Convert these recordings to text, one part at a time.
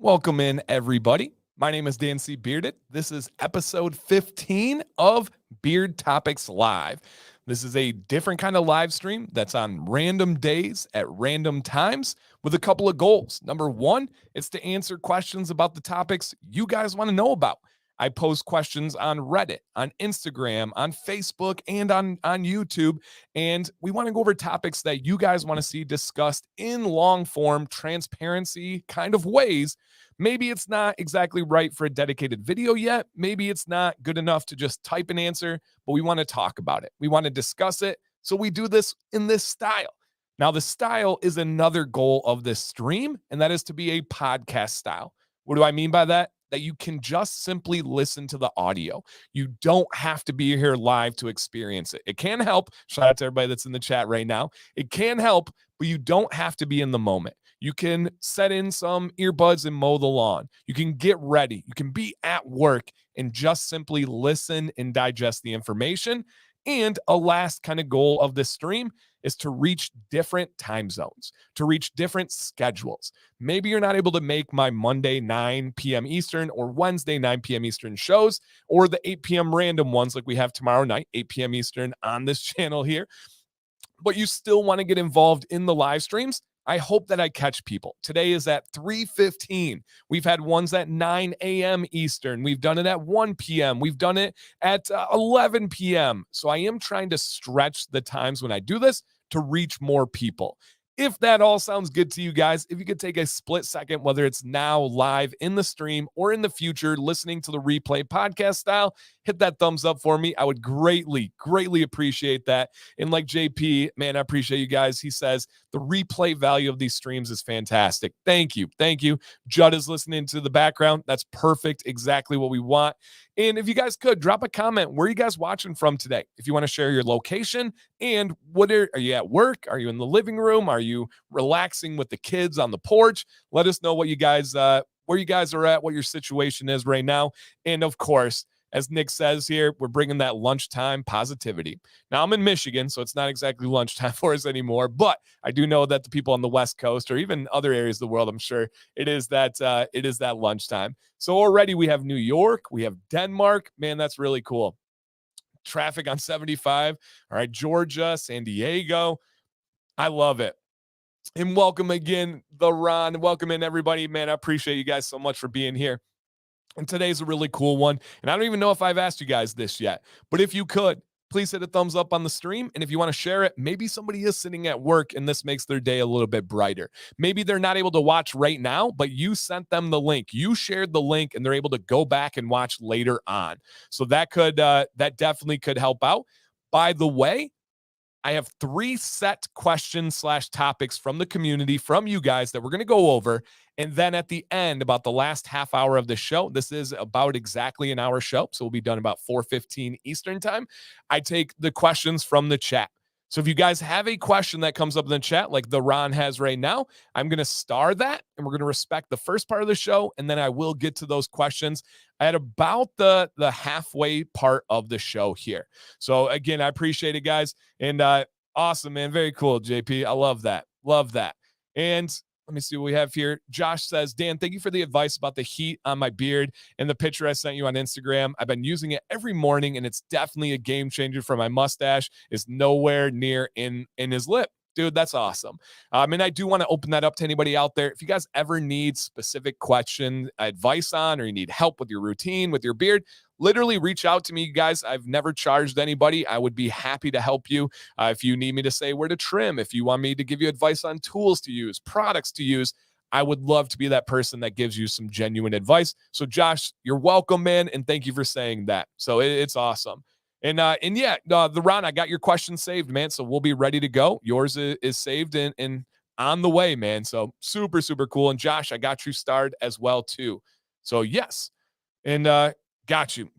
Welcome in, everybody. My name is Dan C. Bearded. This is episode 15 of Beard Topics Live. This is a different kind of live stream that's on random days at random times with a couple of goals. Number one, it's to answer questions about the topics you guys want to know about. I post questions on Reddit, on Instagram, on Facebook, and on YouTube. And we want to go over topics that you guys want to see discussed in long form, transparency kind of ways. Maybe it's not exactly right for a dedicated video yet. Maybe it's not good enough to just type an answer, but we want to talk about it. We want to discuss it. So we do this in this style. Now, the style is another goal of this stream, and that is to be a podcast style. What do I mean by that? That you can just simply listen to the audio. You don't have to be here live to experience it. It can help. Shout out to everybody that's in the chat right now. It can help, but you don't have to be in the moment. You can set in some earbuds and mow the lawn. You can get ready. You can be at work and just simply listen and digest the information. And a last kind of goal of this stream is to reach different time zones, to reach different schedules. Maybe you're not able to make my Monday 9 p.m. Eastern or Wednesday 9 p.m. Eastern shows, or the 8 p.m. random ones like we have tomorrow night, 8 p.m. Eastern on this channel here. But you still want to get involved in the live streams. I hope that I catch people. Today is at 3:15. We've had ones at 9 a.m. Eastern. We've done it at 1 p.m. We've done it at 11 p.m. So I am trying to stretch the times when I do this to reach more people. If that all sounds good to you guys, if you could take a split second, whether it's now live in the stream or in the future, listening to the replay podcast style, hit that thumbs up for me. I would greatly, greatly appreciate that. And like JP, man, I appreciate you guys. He says the replay value of these streams is fantastic. Thank you. Thank you. Judd is listening to the background. That's perfect. Exactly what we want. And if you guys could drop a comment, where are you guys watching from today? If you want to share your location and what are you at work? Are you in the living room? Are you relaxing with the kids on the porch? Let us know what you guys, where you guys are at, what your situation is right now. And of course, as Nick says here, we're bringing that lunchtime positivity. Now, I'm in Michigan, so it's not exactly lunchtime for us anymore, but I do know that the people on the West Coast or even other areas of the world, I'm sure it is that lunchtime. So already we have New York, we have Denmark. Man, that's really cool. Traffic on 75. All right, Georgia, San Diego. I love it. And welcome again, the Ron. Welcome in, everybody. Man, I appreciate you guys so much for being here. And today's a really cool one. And I don't even know if I've asked you guys this yet, but if you could, please hit a thumbs up on the stream. And if you want to share it, maybe somebody is sitting at work and this makes their day a little bit brighter. Maybe they're not able to watch right now, but you sent them the link. You shared the link and they're able to go back and watch later on. So that definitely could help out. By the way, I have 3 set questions/topics from the community, from you guys, that we're going to go over. And then at the end, about the last half hour of the show, this is about exactly an hour show, so we'll be done about 4:15 Eastern time. I take the questions from the chat. So if you guys have a question that comes up in the chat, like the Ron has right now, I'm going to star that, and we're going to respect the first part of the show, and then I will get to those questions at about the halfway part of the show here. So again, I appreciate it, guys. And awesome, man. Very cool, JP. I love that. Love that. And let me see what we have here. Josh says, Dan, thank you for the advice about the heat on my beard and the picture I sent you on Instagram. I've been using it every morning, and it's definitely a game changer for my mustache. It's nowhere near in his lip. Dude, that's awesome. And I do want to open that up to anybody out there. If you guys ever need specific question advice on, or you need help with your routine, with your beard, literally reach out to me, guys. I've never charged anybody. I would be happy to help you. If you need me to say where to trim, if you want me to give you advice on tools to use, products to use, I would love to be that person that gives you some genuine advice. So Josh, you're welcome, man. And thank you for saying that. So it's awesome. And yeah, the Ron, I got your question saved, man. So we'll be ready to go. Yours is saved and on the way, man. So super, super cool. And Josh, I got you starred as well too. So yes. And got you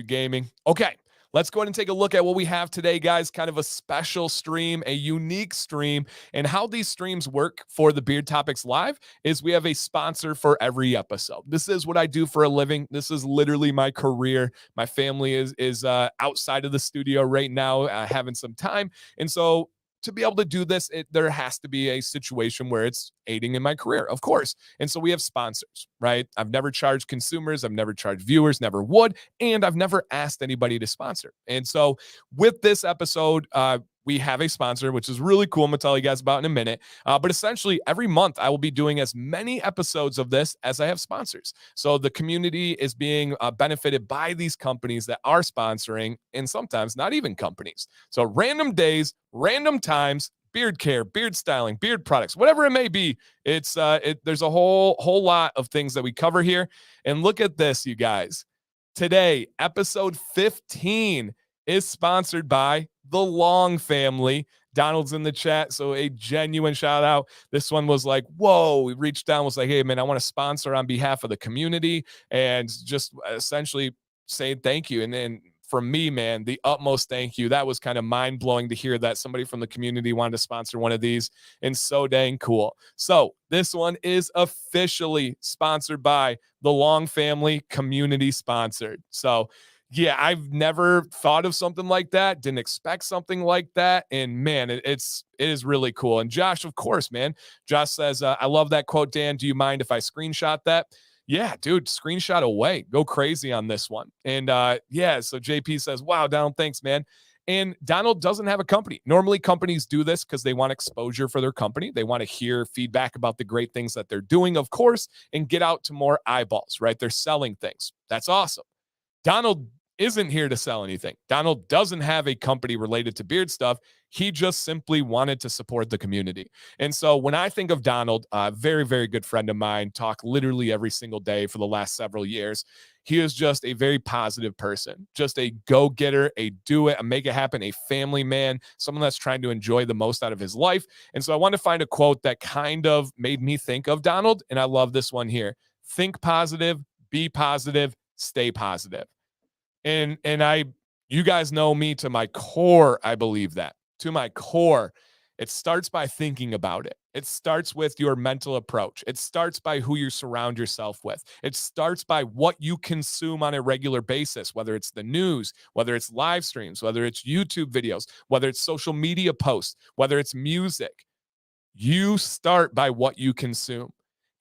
gaming. Okay. Let's go ahead and take a look at what we have today, guys. Kind of a special stream, a unique stream. And how these streams work for the Beard Topics Live is we have a sponsor for every episode. This is what I do for a living. This is literally my career. My family is outside of the studio right now, having some time. And so to be able to do this, there has to be a situation where it's aiding in my career, of course. And so we have sponsors, right? I've never charged consumers, I've never charged viewers, never would, and I've never asked anybody to sponsor. And so with this episode, we have a sponsor, which is really cool. I'm going to tell you guys about in a minute. But essentially, every month I will be doing as many episodes of this as I have sponsors. So the community is being benefited by these companies that are sponsoring, and sometimes not even companies. So random days, random times, beard care, beard styling, beard products, whatever it may be. It's there's a whole lot of things that we cover here. And look at this, you guys. Today, episode 15 is sponsored by the Long family. Donald's in the chat, so a genuine shout out. This one was like, whoa, we reached down, was like, hey, man, I want to sponsor on behalf of the community and just essentially say thank you. And then from me, man, the utmost thank you. That was kind of mind blowing to hear that somebody from the community wanted to sponsor one of these, and so dang cool. So this one is officially sponsored by the Long family, community sponsored. So yeah, I've never thought of something like that. Didn't expect something like that. And man, it is really cool. And Josh, of course, man, Josh says, I love that quote, Dan. Do you mind if I screenshot that? Yeah, dude, screenshot away. Go crazy on this one. And yeah, so JP says, wow, Donald, thanks, man. And Donald doesn't have a company. Normally companies do this because they want exposure for their company. They want to hear feedback about the great things that they're doing, of course, and get out to more eyeballs, right? They're selling things. That's awesome. Donald isn't here to sell anything. Donald doesn't have a company related to beard stuff. He just simply wanted to support the community. And so when I think of Donald, a very, very good friend of mine, talk literally every single day for the last several years. He is just a very positive person, just a go-getter, a do it, a make it happen, a family man, someone that's trying to enjoy the most out of his life. And so I wanted to find a quote that kind of made me think of Donald. And I love this one here. Think positive, be positive, stay positive. And you guys know me to my core. I believe that to my core. It starts by thinking about it. It starts with your mental approach. It starts by who you surround yourself with. It starts by what you consume on a regular basis, whether it's the news, whether it's live streams, whether it's YouTube videos, whether it's social media posts, whether it's music. You start by what you consume.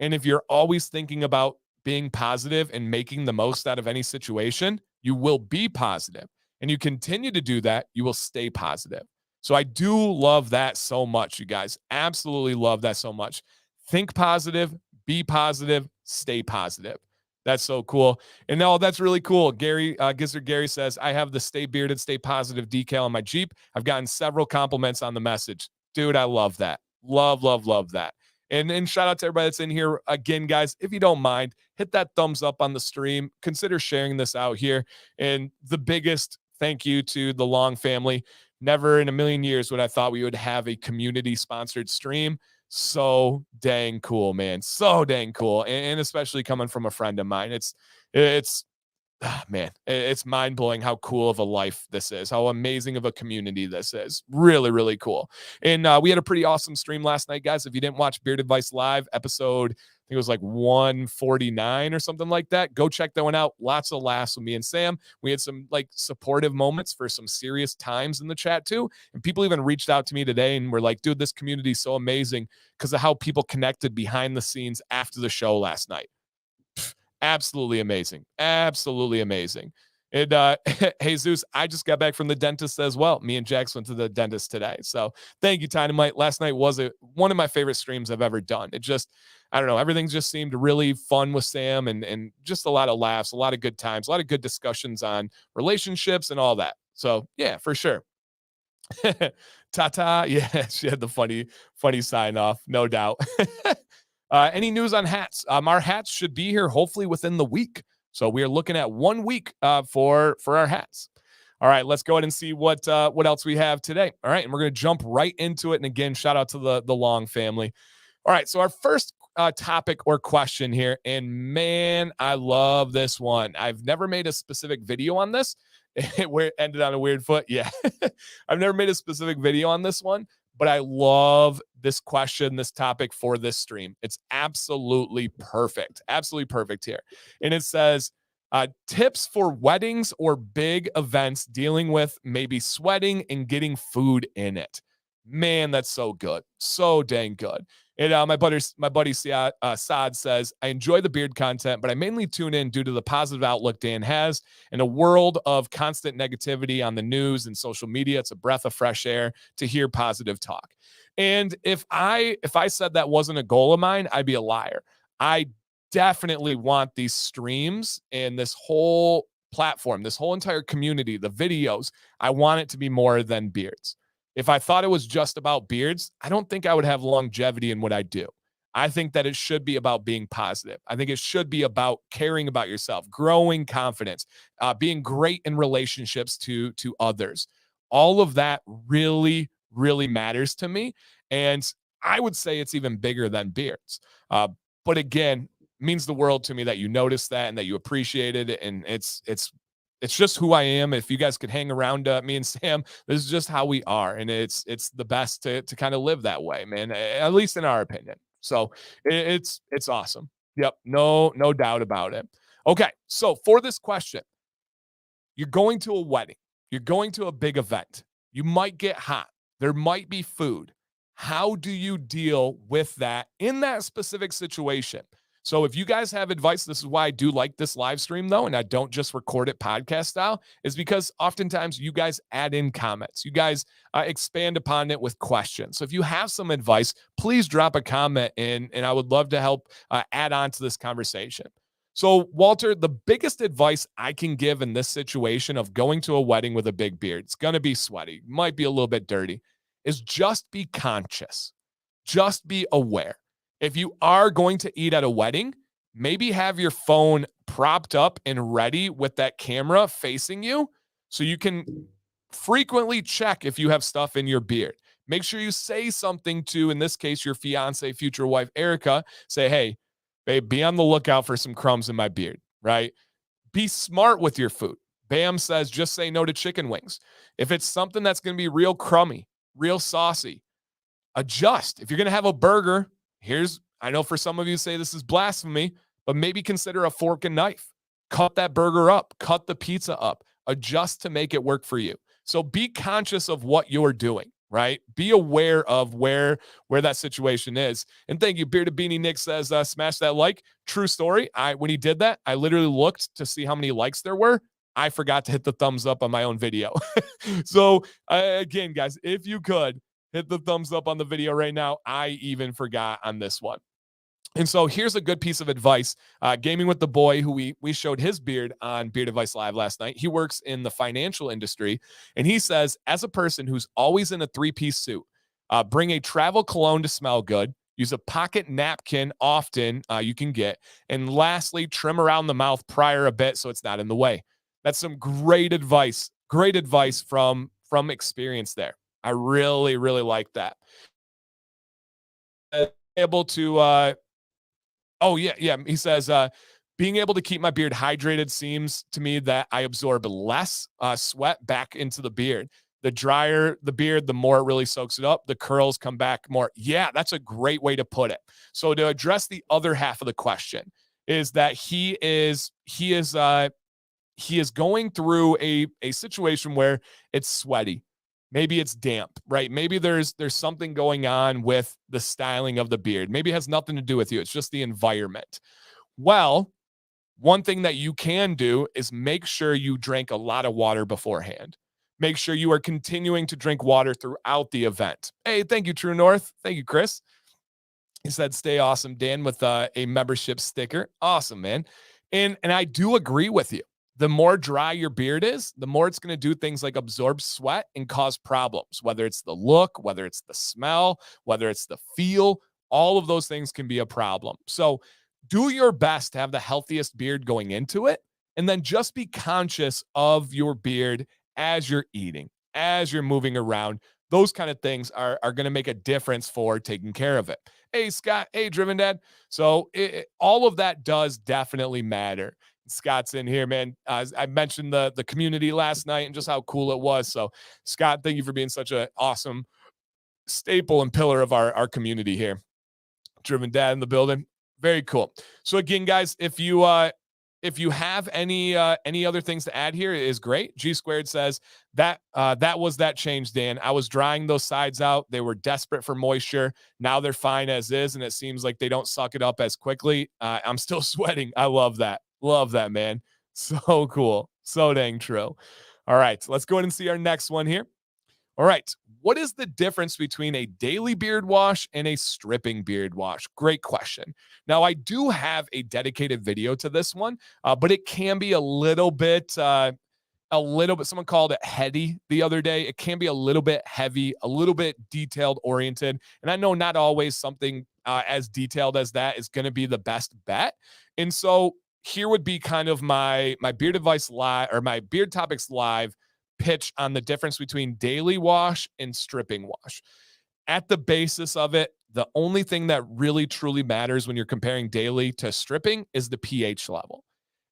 And if you're always thinking about being positive and making the most out of any situation, you will be positive. And you continue to do that, you will stay positive. So I do love that so much, you guys. Absolutely love that so much. Think positive, be positive, stay positive. That's so cool. And no, that's really cool. Gary, Gizzard Gary says, I have the Stay Bearded, Stay Positive decal on my Jeep. I've gotten several compliments on the message. Dude, I love that. Love, love, love that. And shout out to everybody that's in here. Again, guys, if you don't mind, hit that thumbs up on the stream. Consider sharing this out here. And the biggest thank you to the Long family. Never in a million years would I thought we would have a community-sponsored stream. So dang cool, man. So dang cool. And especially coming from a friend of mine. It's man, it's mind-blowing how cool of a life this is, how amazing of a community this is. Really, really cool. And we had a pretty awesome stream last night, guys. If you didn't watch Beard Advice Live, episode, I think it was like 149 or something like that, go check that one out. Lots of laughs with me and Sam. We had some like supportive moments for some serious times in the chat too. And people even reached out to me today and were like, dude, this community is so amazing because of how people connected behind the scenes after the show last night. Absolutely amazing. Absolutely amazing. And Jesus, I just got back from the dentist as well. Me and Jax went to the dentist today. So thank you, Dynamite. Last night was one of my favorite streams I've ever done. It just, I don't know, everything just seemed really fun with Sam and just a lot of laughs, a lot of good times, a lot of good discussions on relationships and all that. So yeah, for sure. Ta-ta. Yeah, she had the funny sign off, no doubt. Any news on hats? Our hats should be here hopefully within the week. So we are looking at 1 week for our hats. All right, let's go ahead and see what else we have today. All right, and we're going to jump right into it. And again, shout out to the Long family. All right, so our first topic or question here, and man, I love this one. I've never made a specific video on this. Where it ended on a weird foot. Yeah, I've never made a specific video on this one. But I love this question, this topic for this stream. It's absolutely perfect. Absolutely perfect here. And it says, tips for weddings or big events dealing with maybe sweating and getting food in it. Man, that's so good. So dang good. And my buddy Saad says, I enjoy the beard content, but I mainly tune in due to the positive outlook Dan has. In a world of constant negativity on the news and social media, it's a breath of fresh air to hear positive talk. And if I said that wasn't a goal of mine, I'd be a liar. I definitely want these streams and this whole platform, this whole entire community, the videos, I want it to be more than beards. If I thought it was just about beards, I don't think I would have longevity in what I do. I think that it should be about being positive. I think it should be about caring about yourself, growing confidence, being great in relationships to others. All of that really, really matters to me, and I would say it's even bigger than beards. But again, means the world to me that you notice that and that you appreciate it, and it's just who I am. If you guys could hang around me and Sam, this is just how we are, and it's the best to kind of live that way, man. At least in our opinion. So it's awesome. Yep, no doubt about it. Okay, so for this question, you're going to a wedding, you're going to a big event, you might get hot, there might be food. How do you deal with that in that specific situation? So if you guys have advice, this is why I do like this live stream though, and I don't just record it podcast style, is because oftentimes you guys add in comments. You guys expand upon it with questions. So if you have some advice, please drop a comment in, and I would love to help add on to this conversation. So, Walter, the biggest advice I can give in this situation of going to a wedding with a big beard, it's going to be sweaty, might be a little bit dirty, is just be conscious. Just be aware. If you are going to eat at a wedding, maybe have your phone propped up and ready with that camera facing you so you can frequently check if you have stuff in your beard. Make sure you say something to, in this case, your fiance, future wife, Erica. Say, hey, babe, be on the lookout for some crumbs in my beard, right? Be smart with your food. Bam says, just say no to chicken wings. If it's something that's going to be real crummy, real saucy, adjust. If you're going to have a burger, I know for some of you say this is blasphemy, but maybe consider a fork and knife. Cut that burger up, cut the pizza up, adjust to make it work for you. So be conscious of what you're doing, right? Be aware of where that situation is. And thank you, Bearded Beanie Nick says, smash that like. True story. When he did that, I literally looked to see how many likes there were. I forgot to hit the thumbs up on my own video. So again, guys, if you could hit the thumbs up on the video right now. I even forgot on this one. And so here's a good piece of advice. Gaming with the boy, who we showed his beard on Beard Advice Live last night. He works in the financial industry, and he says, as a person who's always in a three-piece suit, bring a travel cologne to smell good. Use a pocket napkin often you can get. And lastly, trim around the mouth prior a bit so it's not in the way. That's some great advice. Great advice from experience there. I really, really like that. Able to, oh yeah. He says, being able to keep my beard hydrated seems to me that I absorb less sweat back into the beard. The drier the beard, the more it really soaks it up. The curls come back more. Yeah, that's a great way to put it. So to address the other half of the question is that he is going through a situation where it's sweaty. Maybe it's damp, right? Maybe there's something going on with the styling of the beard. Maybe it has nothing to do with you. It's just the environment. Well, one thing that you can do is make sure you drink a lot of water beforehand. Make sure you are continuing to drink water throughout the event. Hey, thank you, True North. Thank you, Chris. He said, stay awesome, Dan, with a membership sticker. Awesome, man. And I do agree with you. The more dry your beard is, the more it's going to do things like absorb sweat and cause problems, whether it's the look, whether it's the smell, whether it's the feel. All of those things can be a problem. So do your best to have the healthiest beard going into it, and then just be conscious of your beard as you're eating, as you're moving around. Those kind of things are going to make a difference for taking care of it. Hey, Scott. Hey, Driven Dad. So all of that does definitely matter. Scott's in here, man. I mentioned the community last night and just how cool it was. So, Scott, thank you for being such an awesome staple and pillar of our community here. Driven Dad in the building. Very cool. So again, guys, if you If you have any other things to add here, is great. G Squared says that was that change, Dan. I was drying those sides out. They were desperate for moisture. Now they're fine as is, and it seems like they don't suck it up as quickly. I'm still sweating. I love that. Love that, man. So cool. So dang true. All right, so let's go ahead and see our next one here. All right. What is the difference between a daily beard wash and a stripping beard wash? Great question. Now, I do have a dedicated video to this one, but it can be a little bit, someone called it heady the other day. It can be a little bit heavy, a little bit detailed oriented. And I know not always something as detailed as that is going to be the best bet. And so here would be kind of my beard advice live, or my beard topics live pitch on the difference between daily wash and stripping wash. At the basis of it, the only thing that really truly matters when you're comparing daily to stripping is the pH level.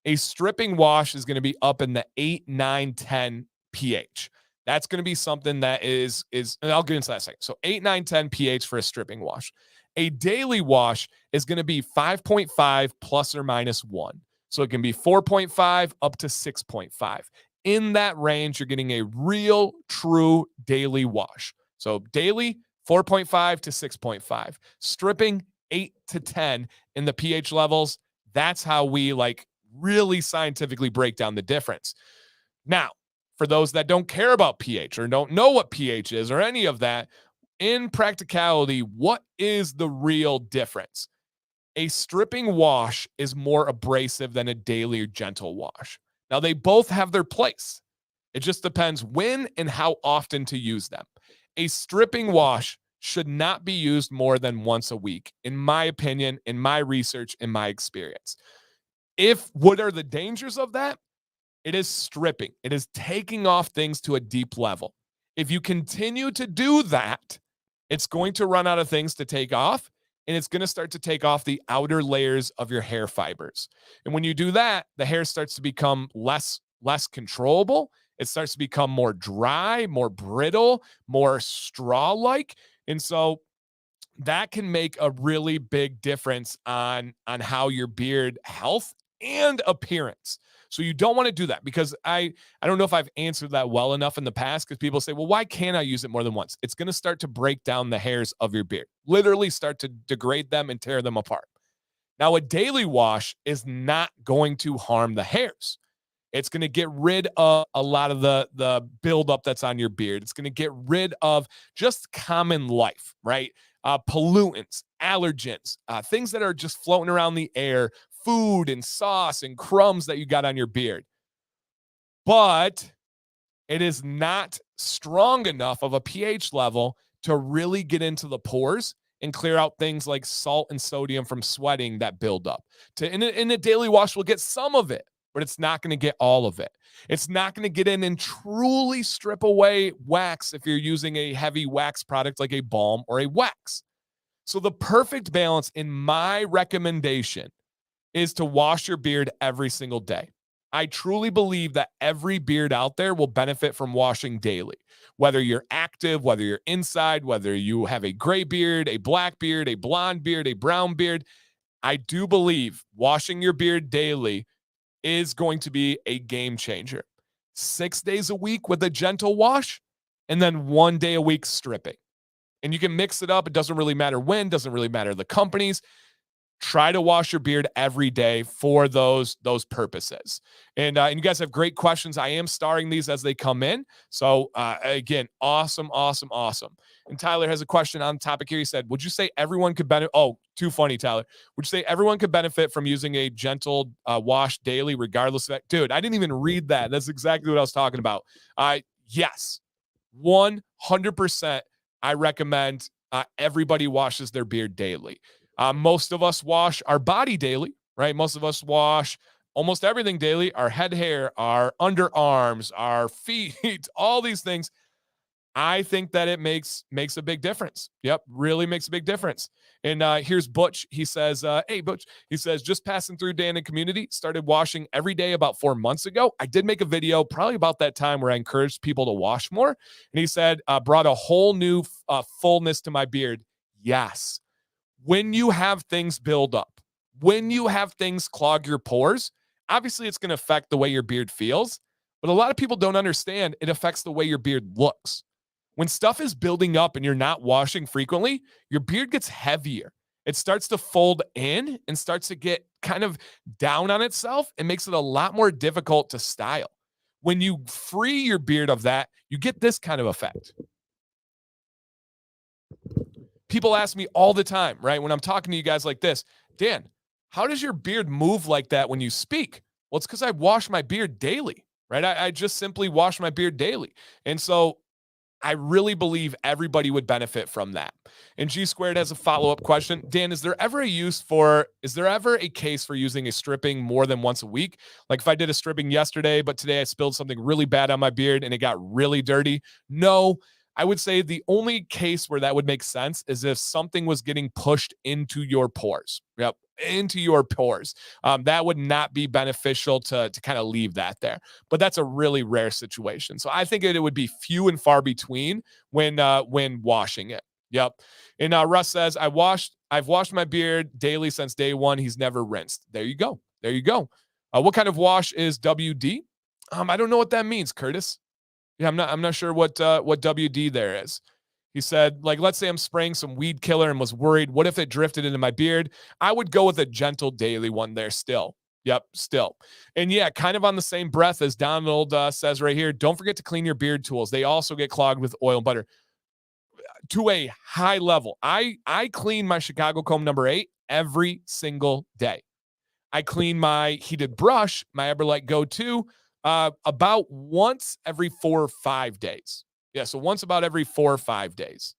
A stripping wash is going to be up in the 8, 9, 10 pH. That's going to be something that is, and I'll get into that in a second. So 8, 9, 10 pH for a stripping wash. A daily wash is going to be 5.5 plus or minus 1. So it can be 4.5 up to 6.5. In that range, you're getting a real, true daily wash. So daily, 4.5 to 6.5. Stripping, 8 to 10 in the pH levels. That's how we really scientifically break down the difference. Now, for those that don't care about pH or don't know what pH is or any of that, in practicality, what is the real difference? A stripping wash is more abrasive than a daily or gentle wash. Now, they both have their place. It just depends when and how often to use them. A stripping wash should not be used more than once a week, in my opinion, in my research, in my experience. What are the dangers of that? It is stripping. It is taking off things to a deep level. If you continue to do that, it's going to run out of things to take off, and it's going to start to take off the outer layers of your hair fibers. And when you do that, the hair starts to become less controllable. It starts to become more dry, more brittle, more straw-like. And so that can make a really big difference on how your beard health and appearance. So you don't want to do that, because I don't know if I've answered that well enough in the past, because people say, well, why can't I use it more than once? It's going to start to break down the hairs of your beard, literally start to degrade them and tear them apart. Now, a daily wash is not going to harm the hairs. It's going to get rid of a lot of the buildup that's on your beard. It's going to get rid of just common life, right? Pollutants, allergens, things that are just floating around the air, food and sauce and crumbs that you got on your beard. But it is not strong enough of a pH level to really get into the pores and clear out things like salt and sodium from sweating that build up. In a daily wash, we'll get some of it, but it's not going to get all of it. It's not going to get in and truly strip away wax if you're using a heavy wax product like a balm or a wax. So the perfect balance, in my recommendation, is to wash your beard every single day. I truly believe that every beard out there will benefit from washing daily. Whether you're active, whether you're inside, whether you have a gray beard, a black beard, a blonde beard, a brown beard, I do believe washing your beard daily is going to be a game changer. 6 days a week with a gentle wash, and then 1 day a week stripping. And you can mix it up. It doesn't really matter when, doesn't really matter the companies. Try to wash your beard every day for those purposes. And you guys have great questions. I am starring these as they come in. So again, awesome. And Tyler has a question on the topic here. He said, would you say everyone could benefit? Oh, too funny, Tyler. Would you say everyone could benefit from using a gentle wash daily, regardless of that? Dude, I didn't even read that. That's exactly what I was talking about. Yes, 100%. I recommend everybody washes their beard daily. Most of us wash our body daily, right? Most of us wash almost everything daily, our head hair, our underarms, our feet, all these things. I think that it makes a big difference. Yep, really makes a big difference. And here's Butch. He says, hey, Butch, he says, just passing through Dan and community, started washing every day about 4 months ago. I did make a video probably about that time where I encouraged people to wash more. And he said, brought a whole new fullness to my beard. Yes. When you have things build up, when you have things clog your pores, Obviously, it's going to affect the way your beard feels, but a lot of people don't understand it affects the way your beard looks. When stuff is building up and you're not washing frequently, your beard gets heavier. It starts to fold in and starts to get kind of down on itself and makes it a lot more difficult to style. When you free your beard of that, you get this kind of effect. People ask me all the time, right? When I'm talking to you guys like this, Dan, how does your beard move like that when you speak? Well, it's because I wash my beard daily, right? I just simply wash my beard daily. And so I really believe everybody would benefit from that. And G Squared has a follow-up question. Dan, is there ever a case for using a stripping more than once a week? Like if I did a stripping yesterday, but today I spilled something really bad on my beard and it got really dirty? No, I would say the only case where that would make sense is if something was getting pushed into your pores. Yep, into your pores. That would not be beneficial to kind of leave that there. But that's a really rare situation. So I think it would be few and far between when washing it. Yep. And Russ says, I've washed my beard daily since day one. He's never rinsed. There you go. There you go. What kind of wash is WD? I don't know what that means, Curtis. Yeah, I'm not sure what WD there is. He said, like, let's say I'm spraying some weed killer and was worried, what if it drifted into my beard? I would go with a gentle daily one there still. Yep, still. And yeah, kind of on the same breath as Donald says right here, don't forget to clean your beard tools. They also get clogged with oil and butter to a high level. I clean my Chicago comb number 8 every single day. I clean my heated brush, my Eberlight Go-To, about once every 4 or 5 days. Yeah, so once about every 4 or 5 days.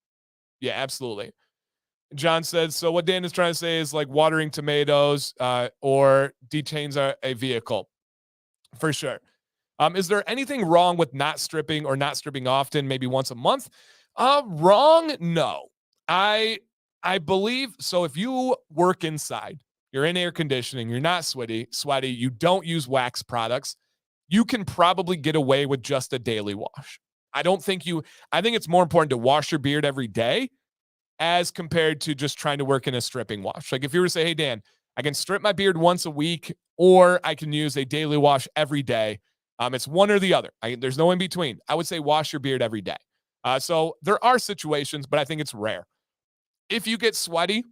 Yeah, absolutely. John said, so what Dan is trying to say is like watering tomatoes or detains a vehicle. For sure. Is there anything wrong with not stripping or not stripping often, maybe once a month? Wrong? No. I believe, so if you work inside, you're in air conditioning, you're not sweaty, you don't use wax products, you can probably get away with just a daily wash. I think it's more important to wash your beard every day as compared to just trying to work in a stripping wash. Like if you were to say, hey, Dan, I can strip my beard once a week or I can use a daily wash every day. It's one or the other. There's no in between. I would say wash your beard every day. So there are situations, but I think it's rare. If you get sweaty,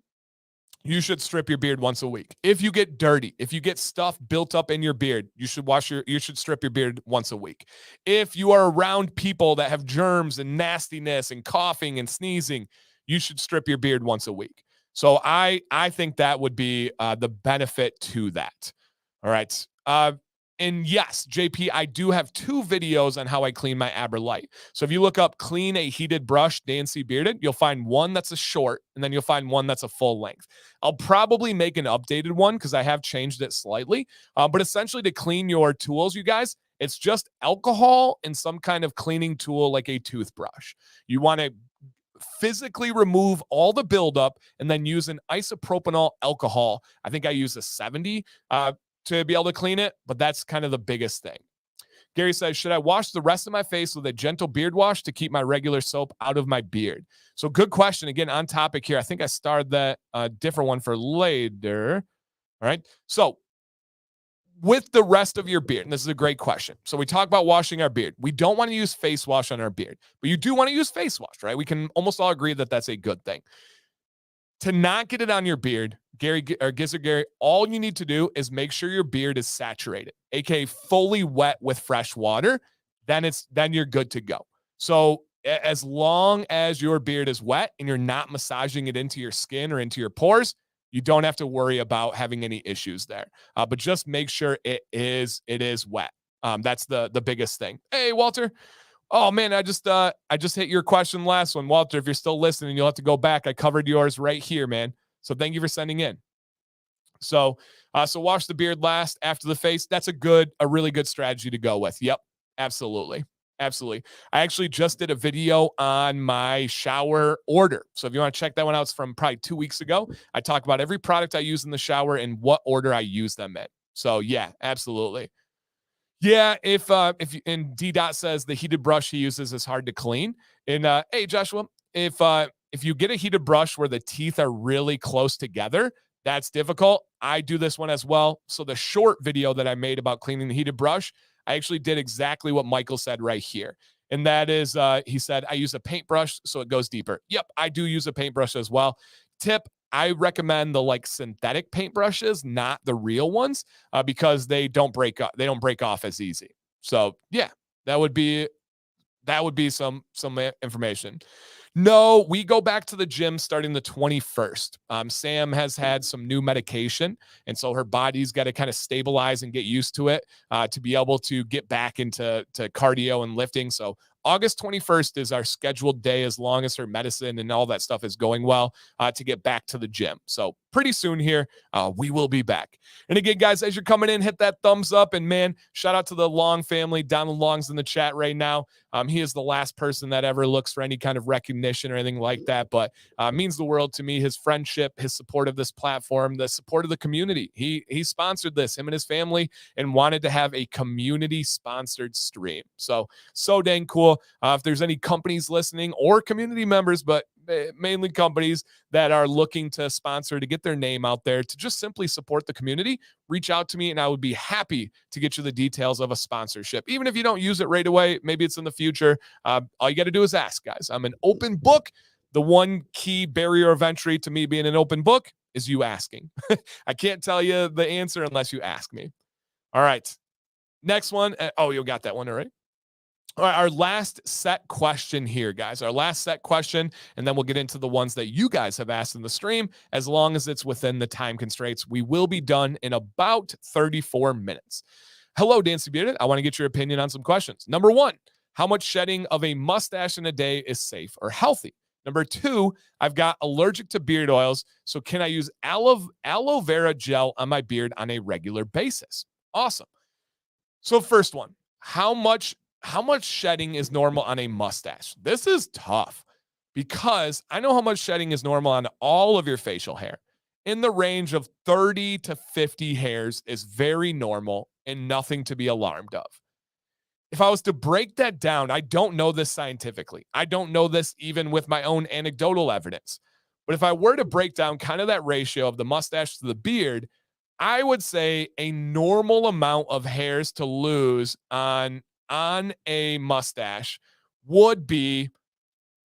you should strip your beard once a week. If you get dirty, if you get stuff built up in your beard, you should strip your beard once a week. If you are around people that have germs and nastiness and coughing and sneezing, you should strip your beard once a week. So I think that would be the benefit to that. All right. And yes, JP, I do have 2 videos on how I clean my Aberlight. So if you look up clean a heated brush, Dan C. Bearded, you'll find one that's a short, and then you'll find one that's a full length. I'll probably make an updated one because I have changed it slightly. But essentially to clean your tools, you guys, it's just alcohol and some kind of cleaning tool like a toothbrush. You want to physically remove all the buildup and then use an isopropanol alcohol. I think I use a 70 to be able to clean it, but that's kind of the biggest thing. Gary says, should I wash the rest of my face with a gentle beard wash to keep my regular soap out of my beard? So good question. Again, on topic here. I think I started that different one for later. All right. So with the rest of your beard, and this is a great question. So we talk about washing our beard. We don't want to use face wash on our beard, but you do want to use face wash, right? We can almost all agree that that's a good thing. To not get it on your beard, Gary, all you need to do is make sure your beard is saturated, aka fully wet with fresh water. Then you're good to go. So as long as your beard is wet and you're not massaging it into your skin or into your pores, you don't have to worry about having any issues there. But just make sure it is wet. That's the biggest thing. Hey, Walter. Oh man, I just hit your question last one, Walter. If you're still listening, you'll have to go back. I covered yours right here, man. So thank you for sending in. So wash the beard last after the face. That's a really good strategy to go with. Yep, absolutely. Absolutely. I actually just did a video on my shower order. So if you want to check that one out, it's from probably 2 weeks ago. I talk about every product I use in the shower and what order I use them in. So yeah, absolutely. Yeah, if and D Dot says the heated brush he uses is hard to clean. And hey Joshua, if you get a heated brush where the teeth are really close together, That's difficult. I do this one as well. So the short video that I made about cleaning the heated brush, I actually did exactly what Michael said right here. And that is, he said, I use a paintbrush so it goes deeper. Yep, I do use a paintbrush as well. Tip, I recommend the like synthetic paintbrushes, not the real ones, because they don't break up. They don't break off as easy. So yeah, that would be some information. No, we go back to the gym starting the 21st. Sam has had some new medication, and so her body's got to kind of stabilize and get used to it to be able to get back into cardio and lifting. So August 21st is our scheduled day, as long as her medicine and all that stuff is going well, to get back to the gym. So pretty soon here, we will be back. And again, guys, as you're coming in, hit that thumbs up. And man, shout out to the Long family. Donald Long's in the chat right now. He is the last person that ever looks for any kind of recognition or anything like that, but means the world to me. His friendship, his support of this platform, the support of the community. He sponsored this, him and his family, and wanted to have a community sponsored stream. So dang cool. If there's any companies listening or community members, but mainly companies that are looking to sponsor, to get their name out there, to just simply support the community, reach out to me and I would be happy to get you the details of a sponsorship. Even if you don't use it right away, maybe it's in the future. All you got to do is ask, guys. I'm an open book. The one key barrier of entry to me being an open book is you asking. I can't tell you the answer unless you ask me. All right. Next one. Oh, you got that one already? All right, our last set question here, guys. Our last set question, and then we'll get into the ones that you guys have asked in the stream, as long as it's within the time constraints. We will be done in about 34 minutes. Hello, Dancy Bearded. I want to get your opinion on some questions. Number one, how much shedding of a mustache in a day is safe or healthy? Number two, I've got allergic to beard oils, so can I use aloe vera gel on my beard on a regular basis? Awesome. So first one, how much shedding is normal on a mustache? This is tough because I know how much shedding is normal on all of your facial hair. In the range of 30 to 50 hairs is very normal and nothing to be alarmed of. If I was to break that down, I don't know this scientifically. I don't know this even with my own anecdotal evidence. But if I were to break down kind of that ratio of the mustache to the beard, I would say a normal amount of hairs to lose on a mustache would be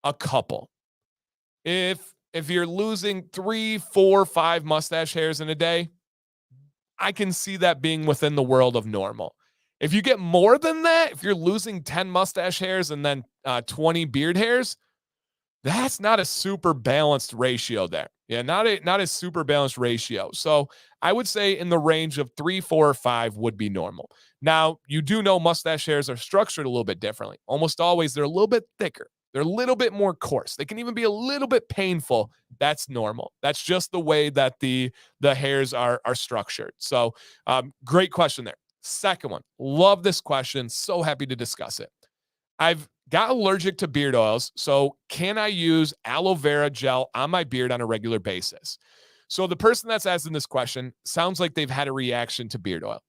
a couple. If you're losing 3, 4, 5 mustache hairs in a day, I can see that being within the world of normal. If you get more than that, if you're losing 10 mustache hairs and then 20 beard hairs, that's not a super balanced ratio there. Yeah, not a super balanced ratio. So I would say in the range of 3, 4, or 5 would be normal. Now, you do know mustache hairs are structured a little bit differently. Almost always, they're a little bit thicker. They're a little bit more coarse. They can even be a little bit painful. That's normal. That's just the way that the hairs are structured. So great question there. Second one, love this question. So happy to discuss it. I've got allergic to beard oils, so can I use aloe vera gel on my beard on a regular basis? So the person that's asking this question sounds like they've had a reaction to beard oil.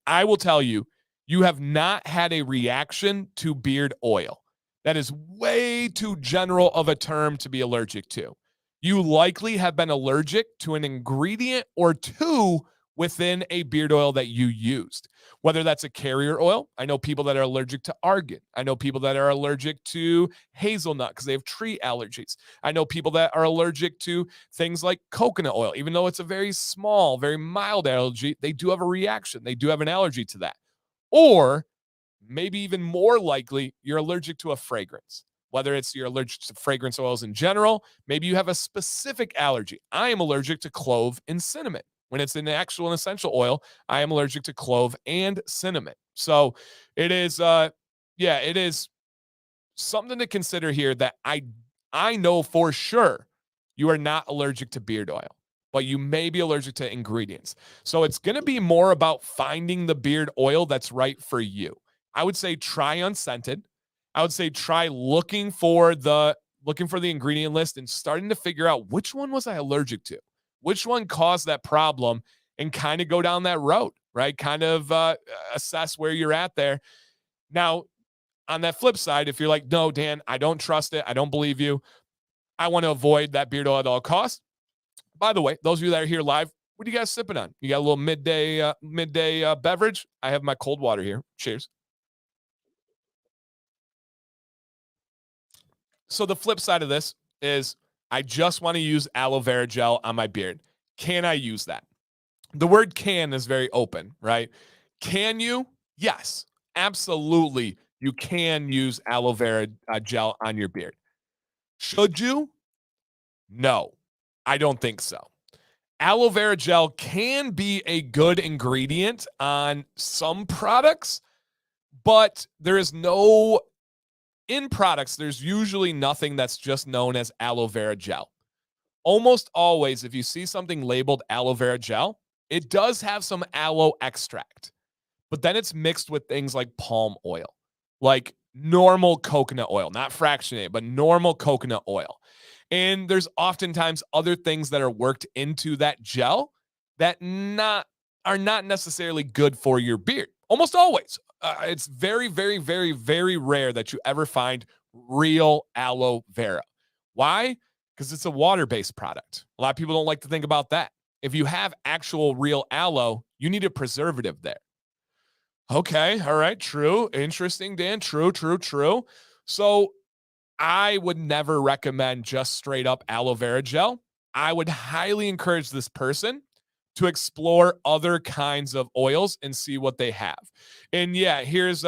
I will tell you, you have not had a reaction to beard oil. That is way too general of a term to be allergic to. You likely have been allergic to an ingredient or two within a beard oil that you used, whether that's a carrier oil. I know people that are allergic to argan. I know people that are allergic to hazelnut because they have tree allergies. I know people that are allergic to things like coconut oil. Even though it's a very small, very mild allergy, they do have a reaction. They do have an allergy to that. Or maybe even more likely, you're allergic to a fragrance. Whether it's you're allergic to fragrance oils in general, maybe you have a specific allergy. I am allergic to clove and cinnamon. When it's an actual and essential oil, I am allergic to clove and cinnamon. So it is, it is something to consider here that I know for sure you are not allergic to beard oil, but you may be allergic to ingredients. So it's going to be more about finding the beard oil that's right for you. I would say try unscented. I would say try looking for the ingredient list and starting to figure out which one was I allergic to, which one caused that problem, and kind of go down that road, right? Kind of assess where you're at there. Now, on that flip side, if you're like, no, Dan, I don't trust it, I don't believe you, I want to avoid that beard oil at all costs, By the way, those of you that are here live, what are you guys sipping on? You got a little midday beverage? I have my cold water here. Cheers. So the flip side of this is I just want to use aloe vera gel on my beard. Can I use that? The word can is very open, right? Can you? Yes, absolutely. You can use aloe vera gel on your beard. Should you? No, I don't think so. Aloe vera gel can be a good ingredient on some products, but there is no, in products, there's usually nothing that's just known as aloe vera gel. Almost always, if you see something labeled aloe vera gel, it does have some aloe extract, but then it's mixed with things like palm oil, like normal coconut oil, not fractionated, but normal coconut oil. And there's oftentimes other things that are worked into that gel that not are not necessarily good for your beard. Almost always. It's very, very, very, very rare that you ever find real aloe vera. Why? Because it's a water-based product. A lot of people don't like to think about that. If you have actual real aloe, you need a preservative there. Okay, all right, true. Interesting, Dan. True, true, true. So I would never recommend just straight up aloe vera gel. I would highly encourage this person to explore other kinds of oils and see what they have. And yeah, here's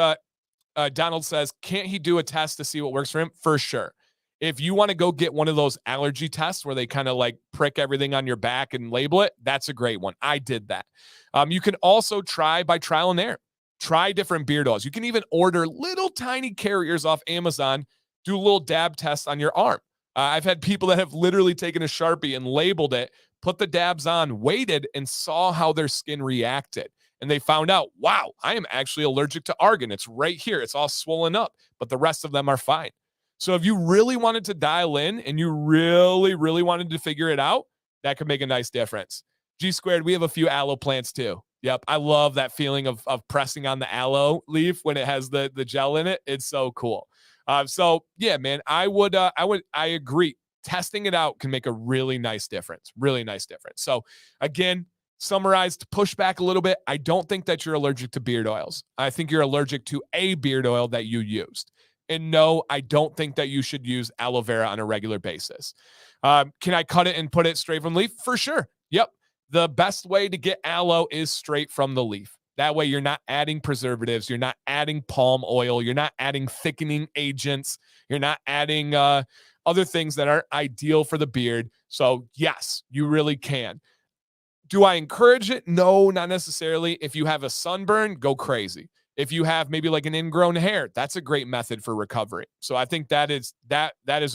Donald says, can't he do a test to see what works for him? For sure. If you want to go get one of those allergy tests where they kind of like prick everything on your back and label it, that's a great one. I did that. You can also try by trial and error. Try different beard oils. You can even order little tiny carriers off Amazon, do a little dab test on your arm. I've had people that have literally taken a Sharpie and labeled it, put the dabs on, waited, and saw how their skin reacted. And they found out, wow, I am actually allergic to argan. It's right here. It's all swollen up, but the rest of them are fine. So if you really wanted to dial in and you really, really wanted to figure it out, that could make a nice difference. G squared, we have a few aloe plants too. Yep, I love that feeling of pressing on the aloe leaf when it has the gel in it. It's so cool. So yeah, man, I agree. Testing it out can make a really nice difference. Really nice difference. So again, summarized, push back a little bit. I don't think that you're allergic to beard oils. I think you're allergic to a beard oil that you used. And no, I don't think that you should use aloe vera on a regular basis. Can I cut it and put it straight from the leaf? For sure. Yep. The best way to get aloe is straight from the leaf. That way you're not adding preservatives. You're not adding palm oil. You're not adding thickening agents. You're not adding other things that aren't ideal for the beard. So yes, you really can. Do I encourage it? No, not necessarily. If you have a sunburn, go crazy. If you have maybe like an ingrown hair, that's a great method for recovery. So I think that is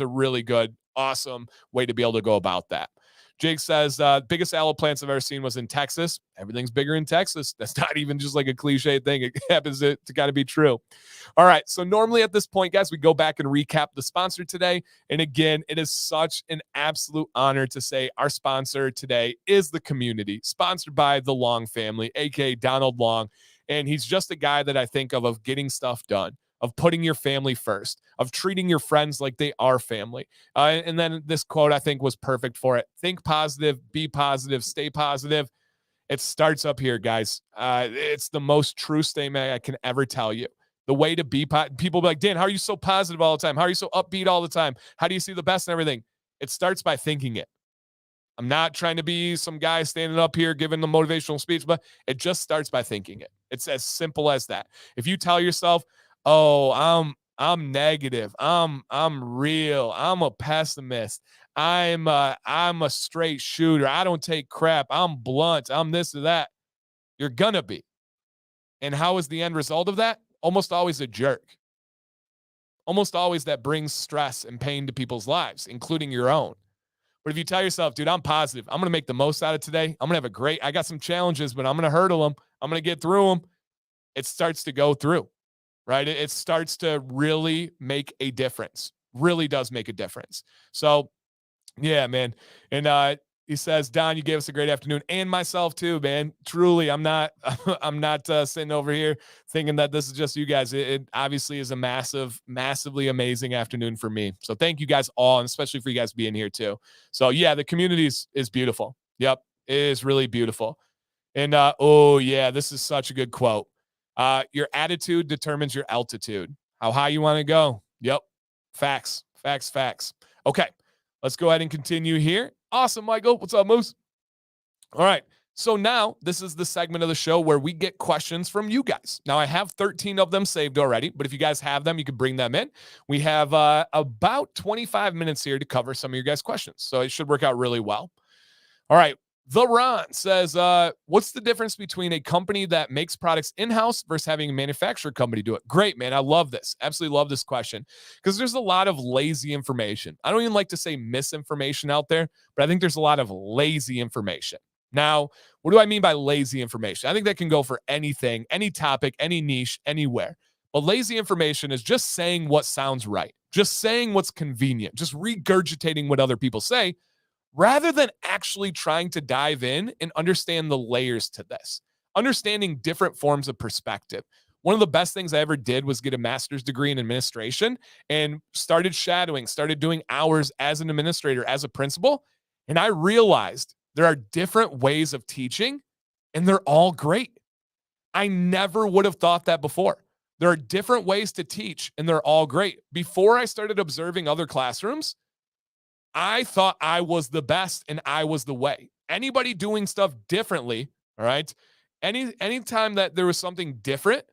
a really good, awesome way to be able to go about that. Jake says, biggest aloe plants I've ever seen was in Texas. Everything's bigger in Texas. That's not even just like a cliche thing. It happens to kind of be true. All right. So normally at this point, guys, we go back and recap the sponsor today. And again, it is such an absolute honor to say our sponsor today is the community, sponsored by the Long family, aka Donald Long. And he's just a guy that I think of getting stuff done, of putting your family first, of treating your friends like they are family. And then this quote I think was perfect for it. Think positive, be positive, stay positive. It starts up here, guys. It's the most true statement I can ever tell you. The way to be people be like, Dan, how are you so positive all the time? How are you so upbeat all the time? How do you see the best in everything? It starts by thinking it. I'm not trying to be some guy standing up here giving the motivational speech, but it just starts by thinking it. It's as simple as that. If you tell yourself, "Oh, I'm negative. I'm real. I'm a pessimist. I'm a straight shooter. I don't take crap. I'm blunt. I'm this or that." You're gonna be. And how is the end result of that? Almost always a jerk. Almost always that brings stress and pain to people's lives, including your own. But if you tell yourself, dude, I'm positive, I'm going to make the most out of today. I'm going to have I got some challenges, but I'm going to hurdle them. I'm going to get through them. It starts to go through, right? It starts to really make a difference. Really does make a difference. So yeah, man. And He says, Don, you gave us a great afternoon, and myself too, man. Truly, I'm not, I'm not sitting over here thinking that this is just you guys. It obviously is a massively amazing afternoon for me. So thank you guys all, and especially for you guys being here too. So yeah, the community is beautiful. Yep, it is really beautiful. And oh yeah, this is such a good quote. Your attitude determines your altitude. How high you want to go. Yep, facts, facts, facts. Okay, let's go ahead and continue here. Awesome, Michael. What's up, Moose? All right. So now this is the segment of the show where we get questions from you guys. Now I have 13 of them saved already, but if you guys have them, you can bring them in. We have about 25 minutes here to cover some of your guys' questions. So it should work out really well. All right. The Ron says, what's the difference between a company that makes products in-house versus having a manufacturer company do it? Great, man. I love this. Absolutely love this question because there's a lot of lazy information. I don't even like to say misinformation out there, but I think there's a lot of lazy information. Now, what do I mean by lazy information? I think that can go for anything, any topic, any niche, anywhere. But lazy information is just saying what sounds right, just saying what's convenient, just regurgitating what other people say, rather than actually trying to dive in and understand the layers to this, understanding different forms of perspective. One of the best things I ever did was get a master's degree in administration and started shadowing, started doing hours as an administrator, as a principal. And I realized there are different ways of teaching and they're all great. I never would have thought that before. There are different ways to teach and they're all great. Before I started observing other classrooms, I thought I was the best and I was the way. Anybody doing stuff differently, all right? Anytime that there was something different,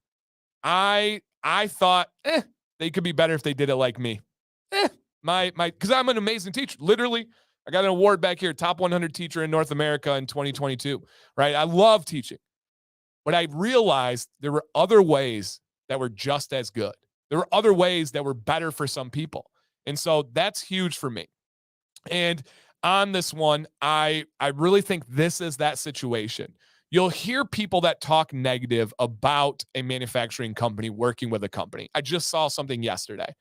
I thought, they could be better if they did it like me. Because I'm an amazing teacher. Literally, I got an award back here, top 100 teacher in North America in 2022, right? I love teaching. But I realized there were other ways that were just as good. There were other ways that were better for some people. And so that's huge for me. And on this one, I really think this is that situation. You'll hear people that talk negative about a manufacturing company working with a company. I just saw something yesterday.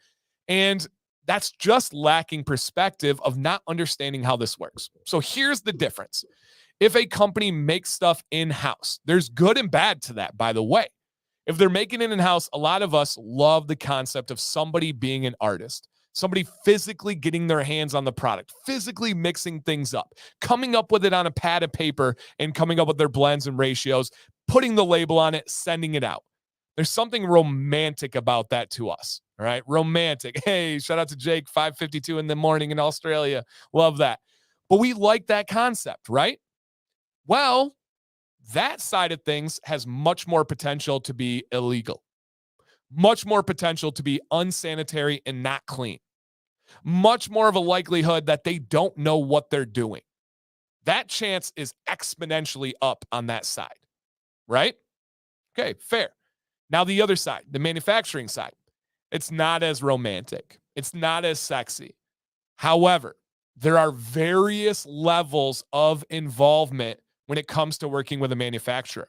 And that's just lacking perspective of not understanding how this works. So here's the difference. If a company makes stuff in-house, there's good and bad to that, by the way. If they're making it in-house, a lot of us love the concept of somebody being an artist. Somebody physically getting their hands on the product, physically mixing things up, coming up with it on a pad of paper and coming up with their blends and ratios, putting the label on it, sending it out. There's something romantic about that to us, all right? Romantic. Hey, shout out to Jake, 5:52 in the morning in Australia. Love that. But we like that concept, right? Well, that side of things has much more potential to be illegal, much more potential to be unsanitary and not clean. Much more of a likelihood that they don't know what they're doing. That chance is exponentially up on that side, right? Okay, fair. Now, the other side, the manufacturing side, it's not as romantic. It's not as sexy. However, there are various levels of involvement when it comes to working with a manufacturer.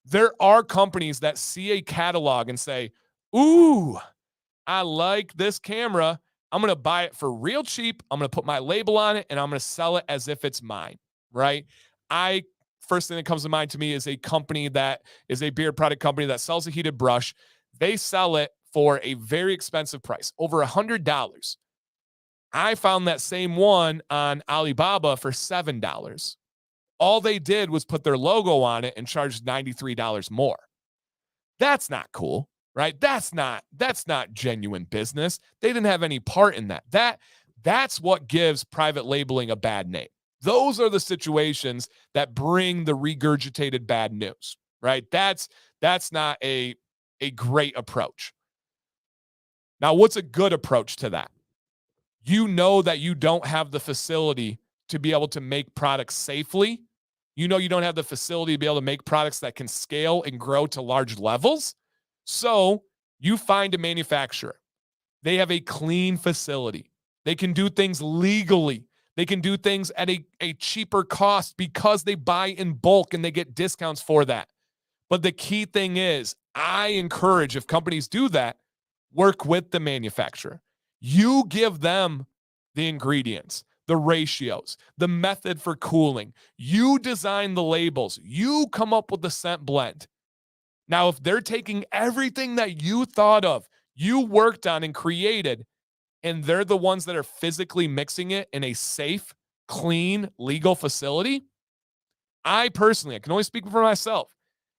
There are companies that see a catalog and say, ooh, I like this camera. I'm going to buy it for real cheap. I'm going to put my label on it and I'm going to sell it as if it's mine, right? First thing that comes to mind to me is a company that is a beard product company that sells a heated brush. They sell it for a very expensive price, over $100. I found that same one on Alibaba for $7. All they did was put their logo on it and charged $93 more. That's not cool. Right? That's not genuine business. They didn't have any part in that. That's what gives private labeling a bad name. Those are the situations that bring the regurgitated bad news, right? That's not a great approach. Now, what's a good approach to that? You know that you don't have the facility to be able to make products safely. You know you don't have the facility to be able to make products that can scale and grow to large levels. So you find a manufacturer. They have a clean facility. They can do things legally. They can do things at a cheaper cost because they buy in bulk and they get discounts for that. But the key thing is, I encourage, if companies do that, work with the manufacturer. You give them the ingredients, the ratios, the method for cooling. You design the labels. You come up with the scent blend. Now, if they're taking everything that you thought of, you worked on and created, and they're the ones that are physically mixing it in a safe, clean, legal facility, I personally, I can only speak for myself,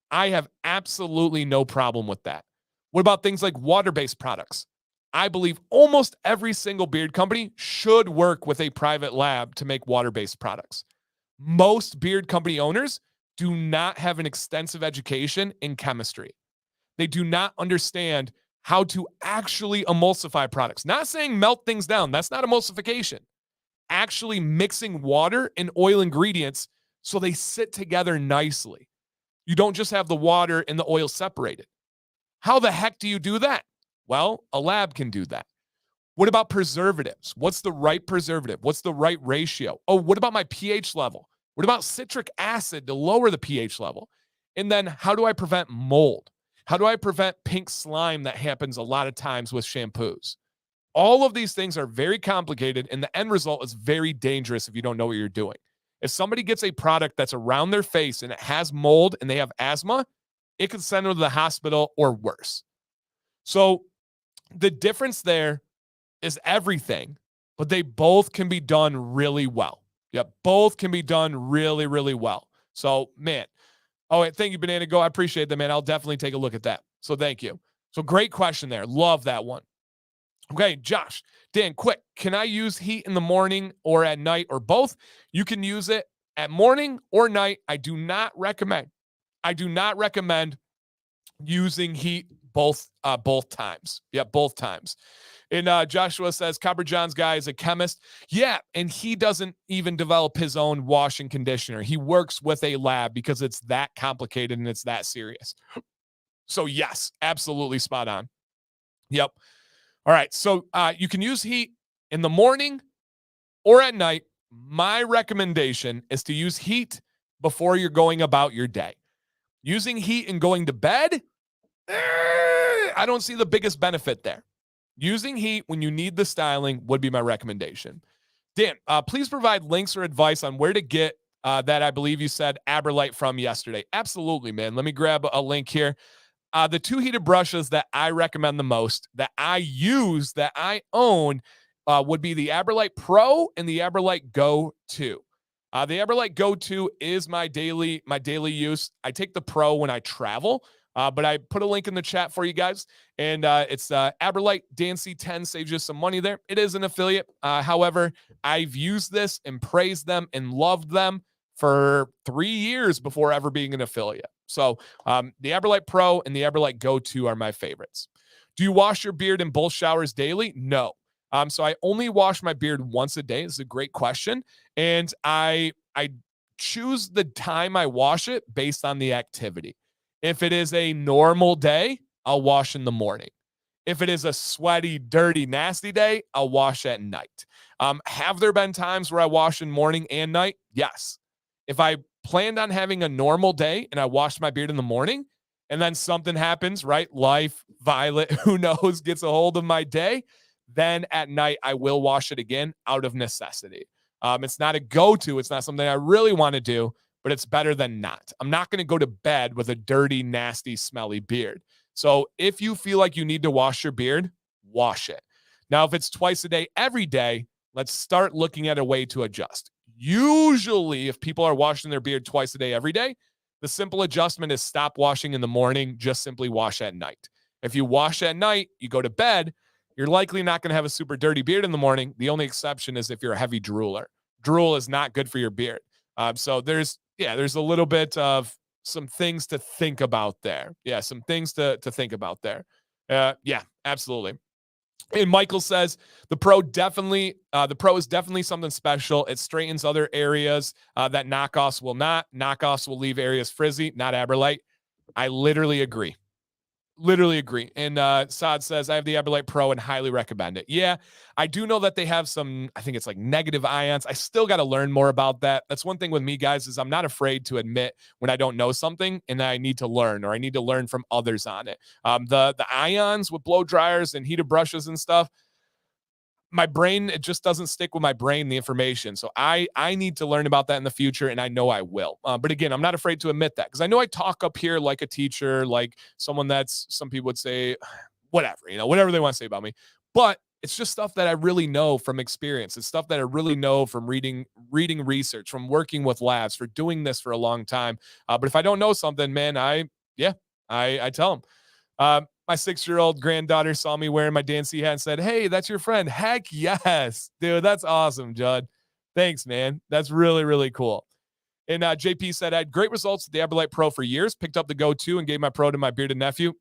I have absolutely no problem with that. What about things like water-based products? I believe almost every single beard company should work with a private lab to make water-based products. Most beard company owners do not have an extensive education in chemistry. They do not understand how to actually emulsify products. Not saying melt things down. That's not emulsification. Actually mixing water and oil ingredients so they sit together nicely. You don't just have the water and the oil separated. How the heck do you do that? Well, a lab can do that. What about preservatives? What's the right preservative? What's the right ratio? Oh, what about my pH level? What about citric acid to lower the pH level? And then how do I prevent mold? How do I prevent pink slime that happens a lot of times with shampoos? All of these things are very complicated, and the end result is very dangerous if you don't know what you're doing. If somebody gets a product that's around their face and it has mold and they have asthma, it could send them to the hospital or worse. So the difference there is everything, but they both can be done really well. Yep, both can be done really, really well. So, man. Oh, thank you, Banana Go. I appreciate that, man. I'll definitely take a look at that. So thank you. So great question there. Love that one. Okay, Josh, Dan, quick. Can I use heat in the morning or at night or both? You can use it at morning or night. I do not recommend using heat both times. Yeah, both times. And Joshua says, Copper John's guy is a chemist. Yeah, and he doesn't even develop his own wash and conditioner. He works with a lab because it's that complicated and it's that serious. So yes, absolutely spot on. Yep. All right, so you can use heat in the morning or at night. My recommendation is to use heat before you're going about your day. Using heat and going to bed, I don't see the biggest benefit there. Using heat when you need the styling would be my recommendation. Dan, please provide links or advice on where to get that I believe you said Aberlite from yesterday. Absolutely, man. Let me grab a link here. The two heated brushes that I recommend the most, that I use, that I own, would be the Aberlite Pro and the Aberlite Go 2. The Aberlite Go 2 is my daily use. I take the Pro when I travel. But I put a link in the chat for you guys, and it's Aberlite Dancy 10 saves you some money there. It is an affiliate. However, I've used this and praised them and loved them for 3 years before ever being an affiliate. So the Aberlite Pro and the Aberlite Go 2 are my favorites. Do you wash your beard in both showers daily? No. So I only wash my beard once a day. This is a great question. And I choose the time I wash it based on the activity. If it is a normal day, I'll wash in the morning. If it is a sweaty, dirty, nasty day, I'll wash at night. Have there been times where I wash in morning and night? Yes. If I planned on having a normal day and I washed my beard in the morning and then something happens, right? Life, Violet, who knows, gets a hold of my day, then at night I will wash it again out of necessity. It's not a go-to. It's not something I really want to do, but it's better than not. I'm not going to go to bed with a dirty, nasty, smelly beard. So if you feel like you need to wash your beard, wash it. Now, if it's twice a day, every day, let's start looking at a way to adjust. Usually, if people are washing their beard twice a day, every day, the simple adjustment is stop washing in the morning, just simply wash at night. If you wash at night, you go to bed, you're likely not going to have a super dirty beard in the morning. The only exception is if you're a heavy drooler. Drool is not good for your beard. So there's a little bit of some things to think about there. Yeah, some things to think about there. Yeah, absolutely. And Michael says the Pro is definitely something special. It straightens other areas that knockoffs will not. Knockoffs will leave areas frizzy, not Aberlite. I literally agree. And Saad says, I have the Aberlite Pro and highly recommend it. Yeah, I do know that they have some, I think it's like negative ions. I still got to learn more about that. That's one thing with me, guys, is I'm not afraid to admit when I don't know something and I need to learn, or I need to learn from others on it. The ions with blow dryers and heated brushes and stuff, my brain, it just doesn't stick with my brain, the information. So I need to learn about that in the future, and I know I will. But again, I'm not afraid to admit that, because I know I talk up here like a teacher, like someone that's, some people would say, whatever, whatever they want to say about me. But it's just stuff that I really know from experience. It's stuff that I really know from reading research, from working with labs, for doing this for a long time. But if I don't know something, man, I tell them. My 6-year-old granddaughter saw me wearing my Dan C hat and said, "Hey, that's your friend." Heck yes, dude. That's awesome, Judd. Thanks, man. That's really, really cool. And JP said, "I had great results with the Aberlite Pro for years, picked up the Go 2 and gave my Pro to my bearded nephew."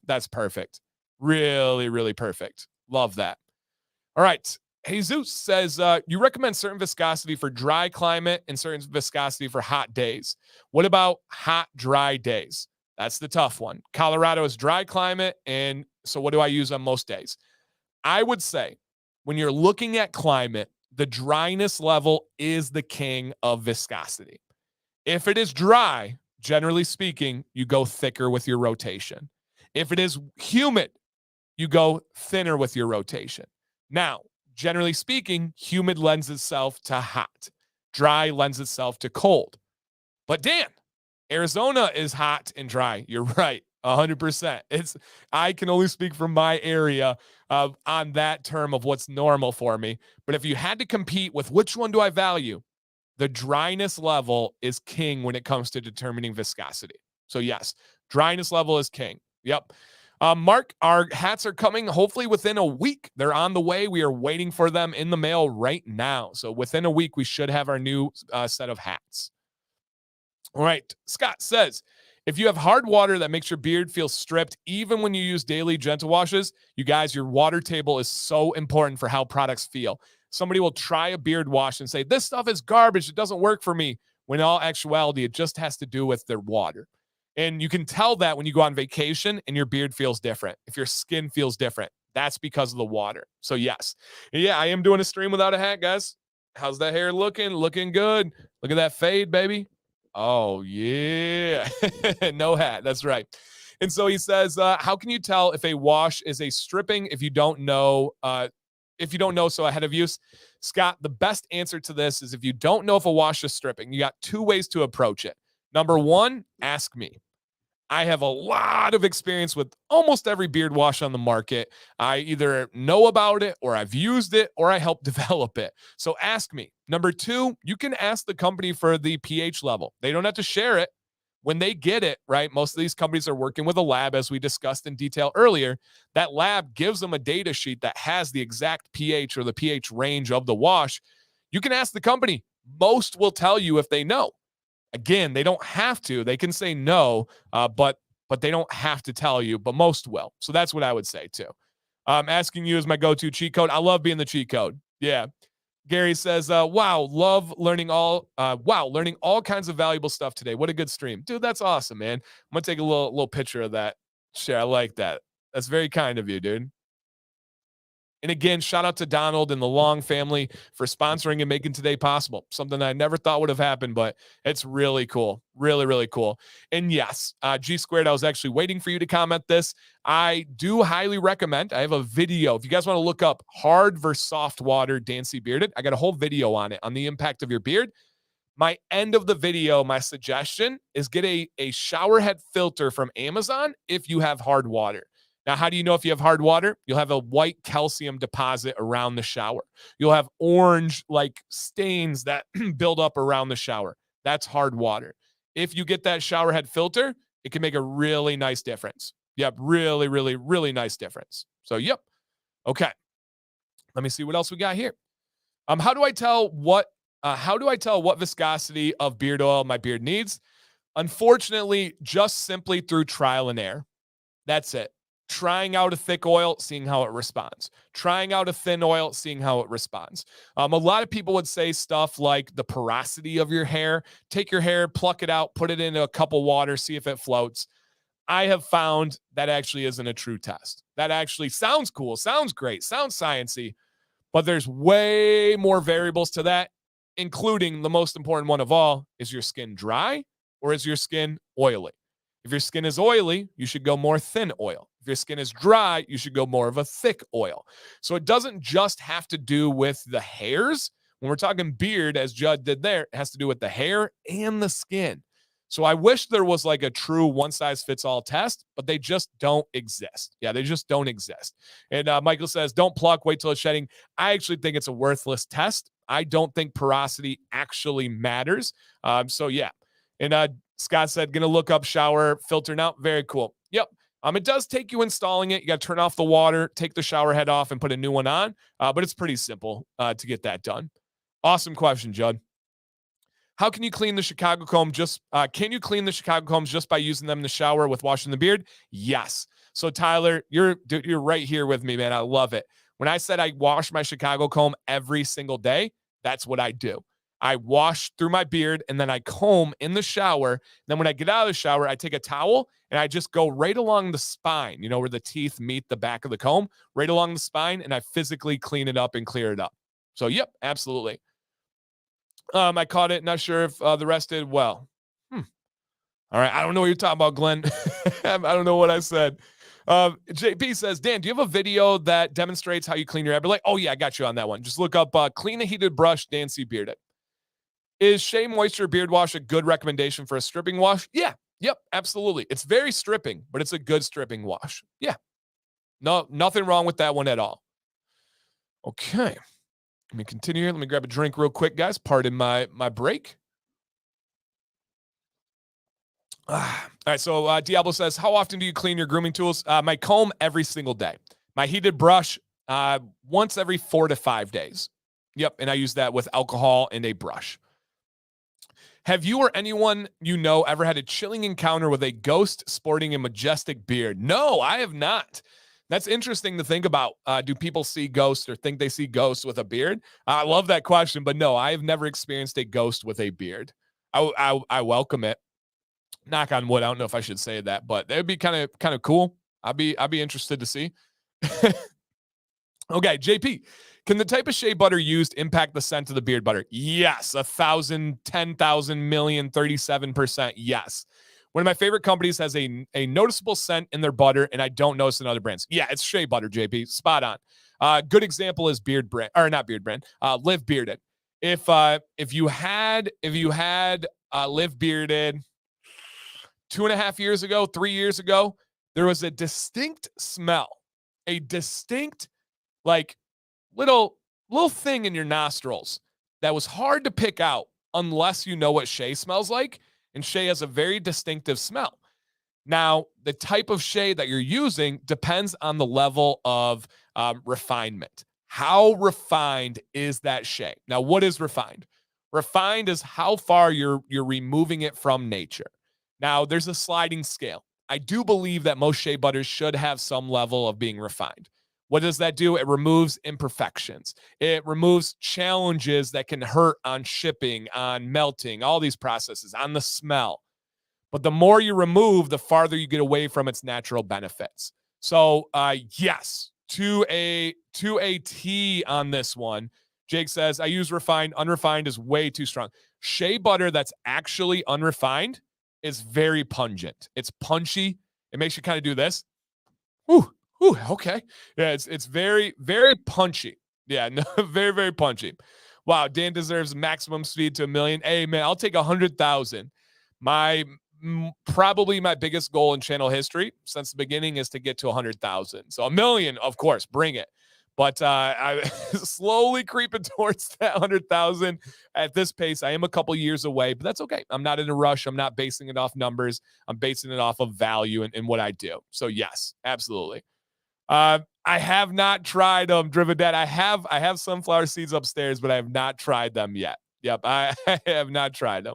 That's perfect. Really, really perfect. Love that. All right. Jesus says, you recommend certain viscosity for dry climate and certain viscosity for hot days. What about hot, dry days? That's the tough one. Colorado is dry climate, and so what do I use on most days? I would say when you're looking at climate, the dryness level is the king of viscosity. If it is dry, generally speaking, you go thicker with your rotation. If it is humid, you go thinner with your rotation. Now, generally speaking, humid lends itself to hot. Dry lends itself to cold. But Dan, Arizona is hot and dry. You're right, 100%. I can only speak from my area on that term of what's normal for me. But if you had to compete with which one do I value, the dryness level is king when it comes to determining viscosity. So yes, dryness level is king. Yep. Mark, our hats are coming hopefully within a week. They're on the way. We are waiting for them in the mail right now. So within a week, we should have our new set of hats. All right. Scott says, if you have hard water that makes your beard feel stripped, even when you use daily gentle washes, you guys, your water table is so important for how products feel. Somebody will try a beard wash and say, this stuff is garbage. It doesn't work for me. When in all actuality, it just has to do with their water. And you can tell that when you go on vacation and your beard feels different. If your skin feels different, that's because of the water. So yes. Yeah, I am doing a stream without a hat, guys. How's that hair looking? Looking good. Look at that fade, baby. Oh, yeah. No hat. That's right. And so he says, how can you tell if a wash is a stripping if you don't know, so ahead of use? Scott, the best answer to this is if you don't know if a wash is stripping, you got two ways to approach it. Number one, ask me. I have a lot of experience with almost every beard wash on the market. I either know about it or I've used it or I helped develop it. So ask me. Number two, you can ask the company for the pH level. They don't have to share it. When they get it, right? Most of these companies are working with a lab, as we discussed in detail earlier. That lab gives them a data sheet that has the exact pH or the pH range of the wash. You can ask the company. Most will tell you if they know. Again, they don't have to. They can say no, but they don't have to tell you, but most will. So that's what I would say too. Asking you is my go-to cheat code. I love being the cheat code. Yeah. Gary says, wow, learning all kinds of valuable stuff today. What a good stream. Dude, that's awesome, man. I'm going to take a little picture of that. Share. I like that. That's very kind of you, dude. And again, shout out to Donald and the Long family for sponsoring and making today possible. Something I never thought would have happened, but it's really cool. Really, really cool. And yes, G Squared, I was actually waiting for you to comment this. I do highly recommend. I have a video. If you guys want to look up hard versus soft water Dan C Bearded, I got a whole video on it, on the impact of your beard. My end of the video, my suggestion is get a shower head filter from Amazon if you have hard water. Now, how do you know if you have hard water? You'll have a white calcium deposit around the shower. You'll have orange like stains that build up around the shower. That's hard water. If you get that shower head filter, it can make a really nice difference. Yep, really, really, really nice difference. So, yep. Okay. Let me see what else we got here. How do I tell what viscosity of beard oil my beard needs? Unfortunately, just simply through trial and error. That's it. Trying out a thick oil, seeing how it responds. Trying out a thin oil, seeing how it responds. A lot of people would say stuff like the porosity of your hair. Take your hair, pluck it out, put it in a cup of water, see if it floats. I have found that actually isn't a true test. That actually sounds cool, sounds great, sounds sciencey, but there's way more variables to that, including the most important one of all, is your skin dry or is your skin oily? If your skin is oily, you should go more thin oil. If your skin is dry, you should go more of a thick oil. So it doesn't just have to do with the hairs. When we're talking beard, as Judd did there, it has to do with the hair and the skin. So I wish there was like a true one size fits all test, but they just don't exist. Yeah, they just don't exist. And Michael says, don't pluck, wait till it's shedding. I actually think it's a worthless test. I don't think porosity actually matters. So yeah. And Scott said, gonna look up shower filter now. Very cool. Yep. It does take you installing it. You got to turn off the water, take the shower head off, and put a new one on. But it's pretty simple to get that done. Awesome question, Judd. How can you clean the Chicago comb? Can you clean the Chicago combs just by using them in the shower with washing the beard? Yes. So Tyler, you're right here with me, man. I love it. When I said I wash my Chicago comb every single day, that's what I do. I wash through my beard and then I comb in the shower. Then when I get out of the shower, I take a towel and I just go right along the spine, where the teeth meet the back of the comb, right along the spine, and I physically clean it up and clear it up. So, yep, absolutely. I caught it. Not sure if the rest did well. All right. I don't know what you're talking about, Glenn. I don't know what I said. JP says, Dan, do you have a video that demonstrates how you clean your hair? But like, oh, yeah, I got you on that one. Just look up clean a heated brush, Dan C. Bearded. Is Shea Moisture Beard Wash a good recommendation for a stripping wash? Yeah. Yep. Absolutely. It's very stripping, but it's a good stripping wash. Yeah. No, nothing wrong with that one at all. Okay. Let me continue here. Let me grab a drink real quick, guys. Pardon my break. All right. So Diablo says, how often do you clean your grooming tools? My comb every single day. My heated brush once every 4 to 5 days. Yep. And I use that with alcohol and a brush. Have you or anyone you know ever had a chilling encounter with a ghost sporting a majestic beard? No, I have not. That's interesting to think about. Do people see ghosts or think they see ghosts with a beard? I love that question, but no, I have never experienced a ghost with a beard. I welcome it. Knock on wood. I don't know if I should say that, but that would be kind of cool. I'd be interested to see. Okay, JP, can the type of shea butter used impact the scent of the beard butter? Yes, 1,000, 10,000 million, 37%. Yes. One of my favorite companies has a noticeable scent in their butter, and I don't notice in other brands. Yeah, it's shea butter, JP. Spot on. Good example is Live Bearded. If you had Live Bearded 2.5 years ago, 3 years ago, there was a distinct smell, a distinct like little thing in your nostrils that was hard to pick out unless you know what shea smells like. And shea has a very distinctive smell. Now, the type of shea that you're using depends on the level of refinement. How refined is that shea? Now, what is refined? Refined is how far you're removing it from nature. Now, there's a sliding scale. I do believe that most shea butters should have some level of being refined. What does that do? It removes imperfections. It removes challenges that can hurt on shipping, on melting, all these processes, on the smell. But the more you remove, the farther you get away from its natural benefits. So, yes, to a T on this one. Jake says, I use refined. Unrefined is way too strong. Shea butter that's actually unrefined is very pungent. It's punchy. It makes you kind of do this. Whew. Ooh, okay. Yeah, it's very, very punchy. Yeah, no, very, very punchy. Wow, Dan deserves maximum speed to 1 million. Hey, man, I'll take 100,000. Probably my biggest goal in channel history since the beginning is to get to 100,000. So 1 million, of course, bring it. But I'm slowly creeping towards that 100,000 at this pace. I am a couple years away, but that's okay. I'm not in a rush. I'm not basing it off numbers. I'm basing it off of value in what I do. So yes, absolutely. I have not tried Driven Dad. I have sunflower seeds upstairs, but I have not tried them yet. Yep, I have not tried them.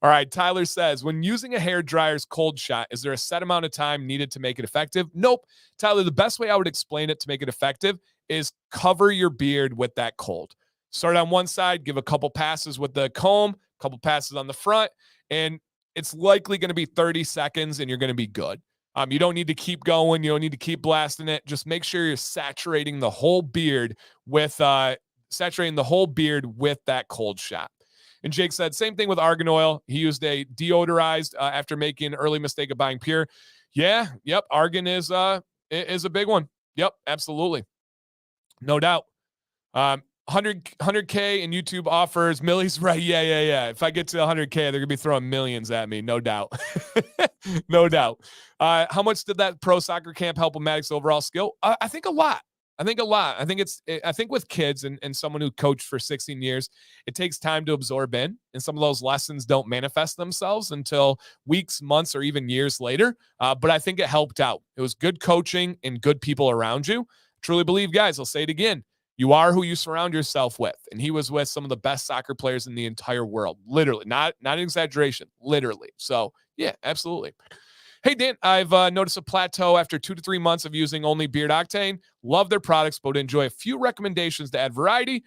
All right, Tyler says, when using a hair dryer's cold shot, is there a set amount of time needed to make it effective? Nope. Tyler, the best way I would explain it to make it effective is cover your beard with that cold. Start on one side, give a couple passes with the comb, a couple passes on the front, and it's likely going to be 30 seconds and you're going to be good. You don't need to keep going. You don't need to keep blasting it. Just make sure you're saturating the whole beard with that cold shot. And Jake said, same thing with argan oil. He used a deodorized after making an early mistake of buying pure. Yeah, yep. Argan is a big one. Yep, absolutely. No doubt. 100K in YouTube offers. Millie's right. Yeah. If I get to 100K, they're going to be throwing millions at me. No doubt. No doubt. How much did that pro soccer camp help with Maddox's overall skill? I think a lot. I think I think with kids and someone who coached for 16 years, it takes time to absorb in. And some of those lessons don't manifest themselves until weeks, months, or even years later. But I think it helped out. It was good coaching and good people around you. Truly believe, guys, I'll say it again. You are who you surround yourself with. And he was with some of the best soccer players in the entire world. Literally, not an exaggeration, literally. So yeah, absolutely. Hey, Dan, I've noticed a plateau after 2 to 3 months of using only Beard Octane. Love their products, but would enjoy a few recommendations to add variety.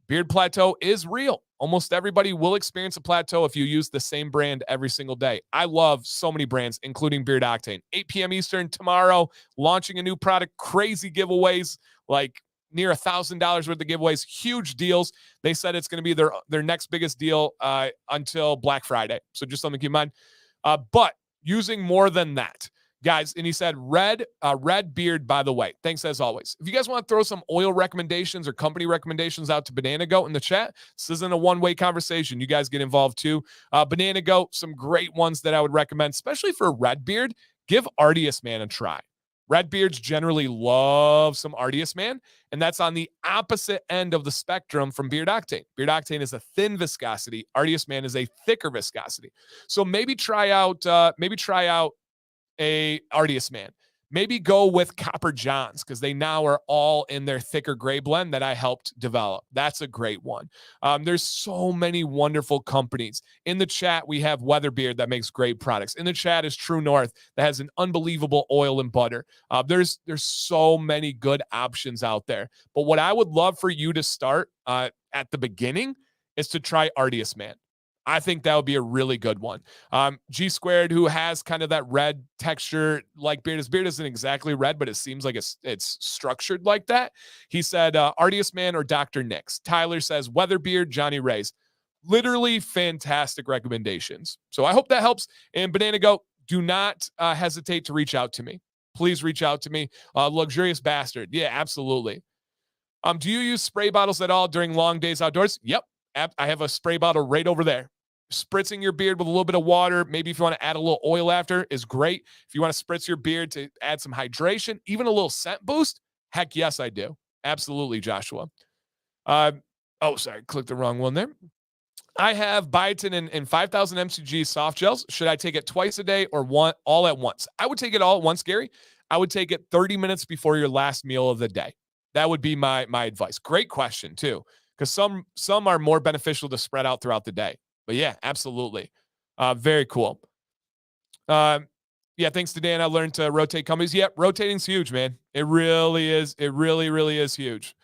Beard plateau is real. Almost everybody will experience a plateau if you use the same brand every single day. I love so many brands, including Beard Octane. 8 p.m. Eastern tomorrow, launching a new product, crazy giveaways, like near $1,000 worth of giveaways, huge deals. They said it's going to be their next biggest deal until Black Friday. So just something to keep in mind. But using more than that, guys. And he said, red beard, by the way. Thanks as always. If you guys want to throw some oil recommendations or company recommendations out to Banana Goat in the chat, this isn't a one-way conversation. You guys get involved too. Banana Goat, some great ones that I would recommend, especially for red beard. Give Artius Man a try. Red beards generally love some Artius Man, and that's on the opposite end of the spectrum from Beard Octane. Beard Octane is a thin viscosity. Artius Man is a thicker viscosity. So maybe try out a Artius Man. Maybe go with Copper Johns because they now are all in their thicker gray blend that I helped develop. That's a great one. There's so many wonderful companies. In the chat, we have Weatherbeard that makes great products. In the chat is True North that has an unbelievable oil and butter. There's so many good options out there. But what I would love for you to start at the beginning is to try Artius Man. I think that would be a really good one. G Squared, who has kind of that red texture like beard. His beard isn't exactly red, but it seems like it's structured like that. He said Artius Man or Dr. Nix. Tyler says Weatherbeard, Johnny Ray's. Literally fantastic recommendations. So I hope that helps. And Banana Goat, do not hesitate to reach out to me. Please reach out to me. Luxurious Bastard. Yeah, absolutely. Do you use spray bottles at all during long days outdoors? Yep. I have a spray bottle right over there. Spritzing your beard with a little bit of water, maybe if you want to add a little oil after, is great. If you want to spritz your beard to add some hydration, even a little scent boost, heck yes, I do. Absolutely, Joshua. Sorry, clicked the wrong one there. I have biotin and 5,000 mcg soft gels. Should I take it twice a day or one all at once? I would take it all at once, Gary. I would take it 30 minutes before your last meal of the day. That would be my advice. Great question, too. Because some are more beneficial to spread out throughout the day. But yeah, absolutely. Very cool. Yeah, thanks to Dan, I learned to rotate companies. Yep, rotating's huge, man. It really is. It really, really is huge.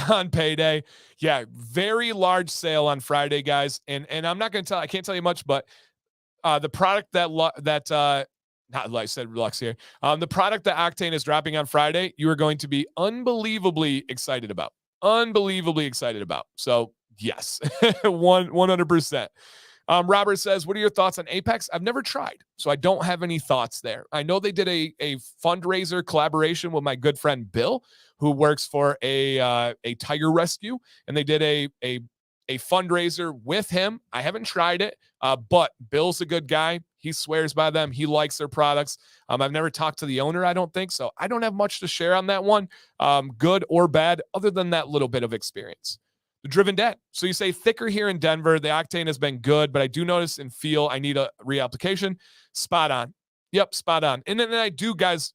On payday. Yeah, very large sale on Friday, guys. And I'm not going to I can't tell you much, but the product not like I said Lux here. The product that Octane is dropping on Friday, you are going to be unbelievably excited about. So yes, 100%. Robert says, what are your thoughts on Apex? I've never tried, so I don't have any thoughts there. I know they did a fundraiser collaboration with my good friend Bill, who works for a tiger rescue, and they did a fundraiser with him. I haven't tried it, but Bill's a good guy. He swears by them. He likes their products. I've never talked to the owner, I don't think, so I don't have much to share on that one, good or bad, other than that little bit of experience. The Driven Dad. So you say thicker here in Denver. The Octane has been good, but I do notice and feel I need a reapplication. Spot on. Yep, spot on. And then I do, guys,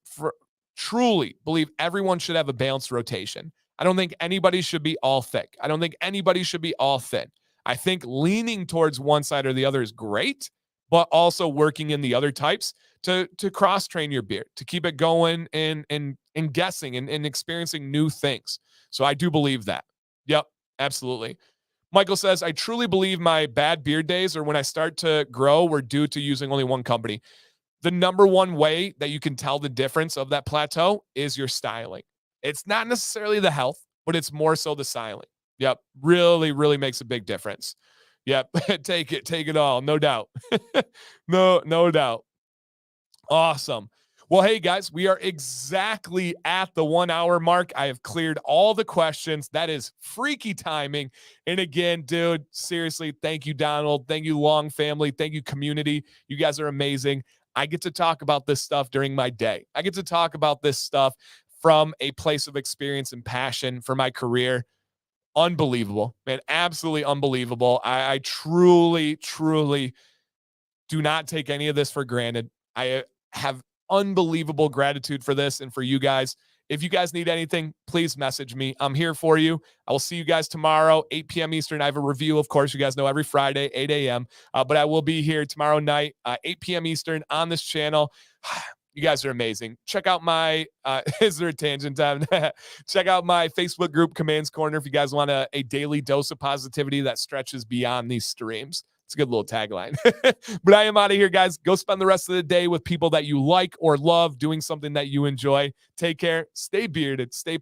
truly believe everyone should have a balanced rotation. I don't think anybody should be all thick. I don't think anybody should be all thin. I think leaning towards one side or the other is great, but also working in the other types to cross-train your beard, to keep it going and guessing and experiencing new things. So I do believe that. Yep, absolutely. Michael says, I truly believe my bad beard days or when I start to grow were due to using only one company. The number one way that you can tell the difference of that plateau is your styling. It's not necessarily the health, but it's more so the styling. Yep. Really, really makes a big difference. Yep. Take it all. No doubt. No doubt. Awesome. Well, hey guys, we are exactly at the 1 hour mark. I have cleared all the questions. That is freaky timing. And again, dude, seriously, thank you, Donald. Thank you, Long family. Thank you, community. You guys are amazing. I get to talk about this stuff during my day. I get to talk about this stuff from a place of experience and passion for my career. Unbelievable, man. Absolutely unbelievable. I truly, truly do not take any of this for granted. I have unbelievable gratitude for this and for you guys. If you guys need anything, please message me. I'm here for you. I will see you guys tomorrow, 8 p.m. Eastern. I have a review, of course. You guys know every Friday, 8 a.m. But I will be here tomorrow night, 8 p.m. Eastern on this channel. You guys are amazing. Check out my, is there a tangent time? Check out my Facebook group, Commands Corner, if you guys want a daily dose of positivity that stretches beyond these streams. It's a good little tagline. But I am out of here, guys. Go spend the rest of the day with people that you like or love, doing something that you enjoy. Take care. Stay bearded. Stay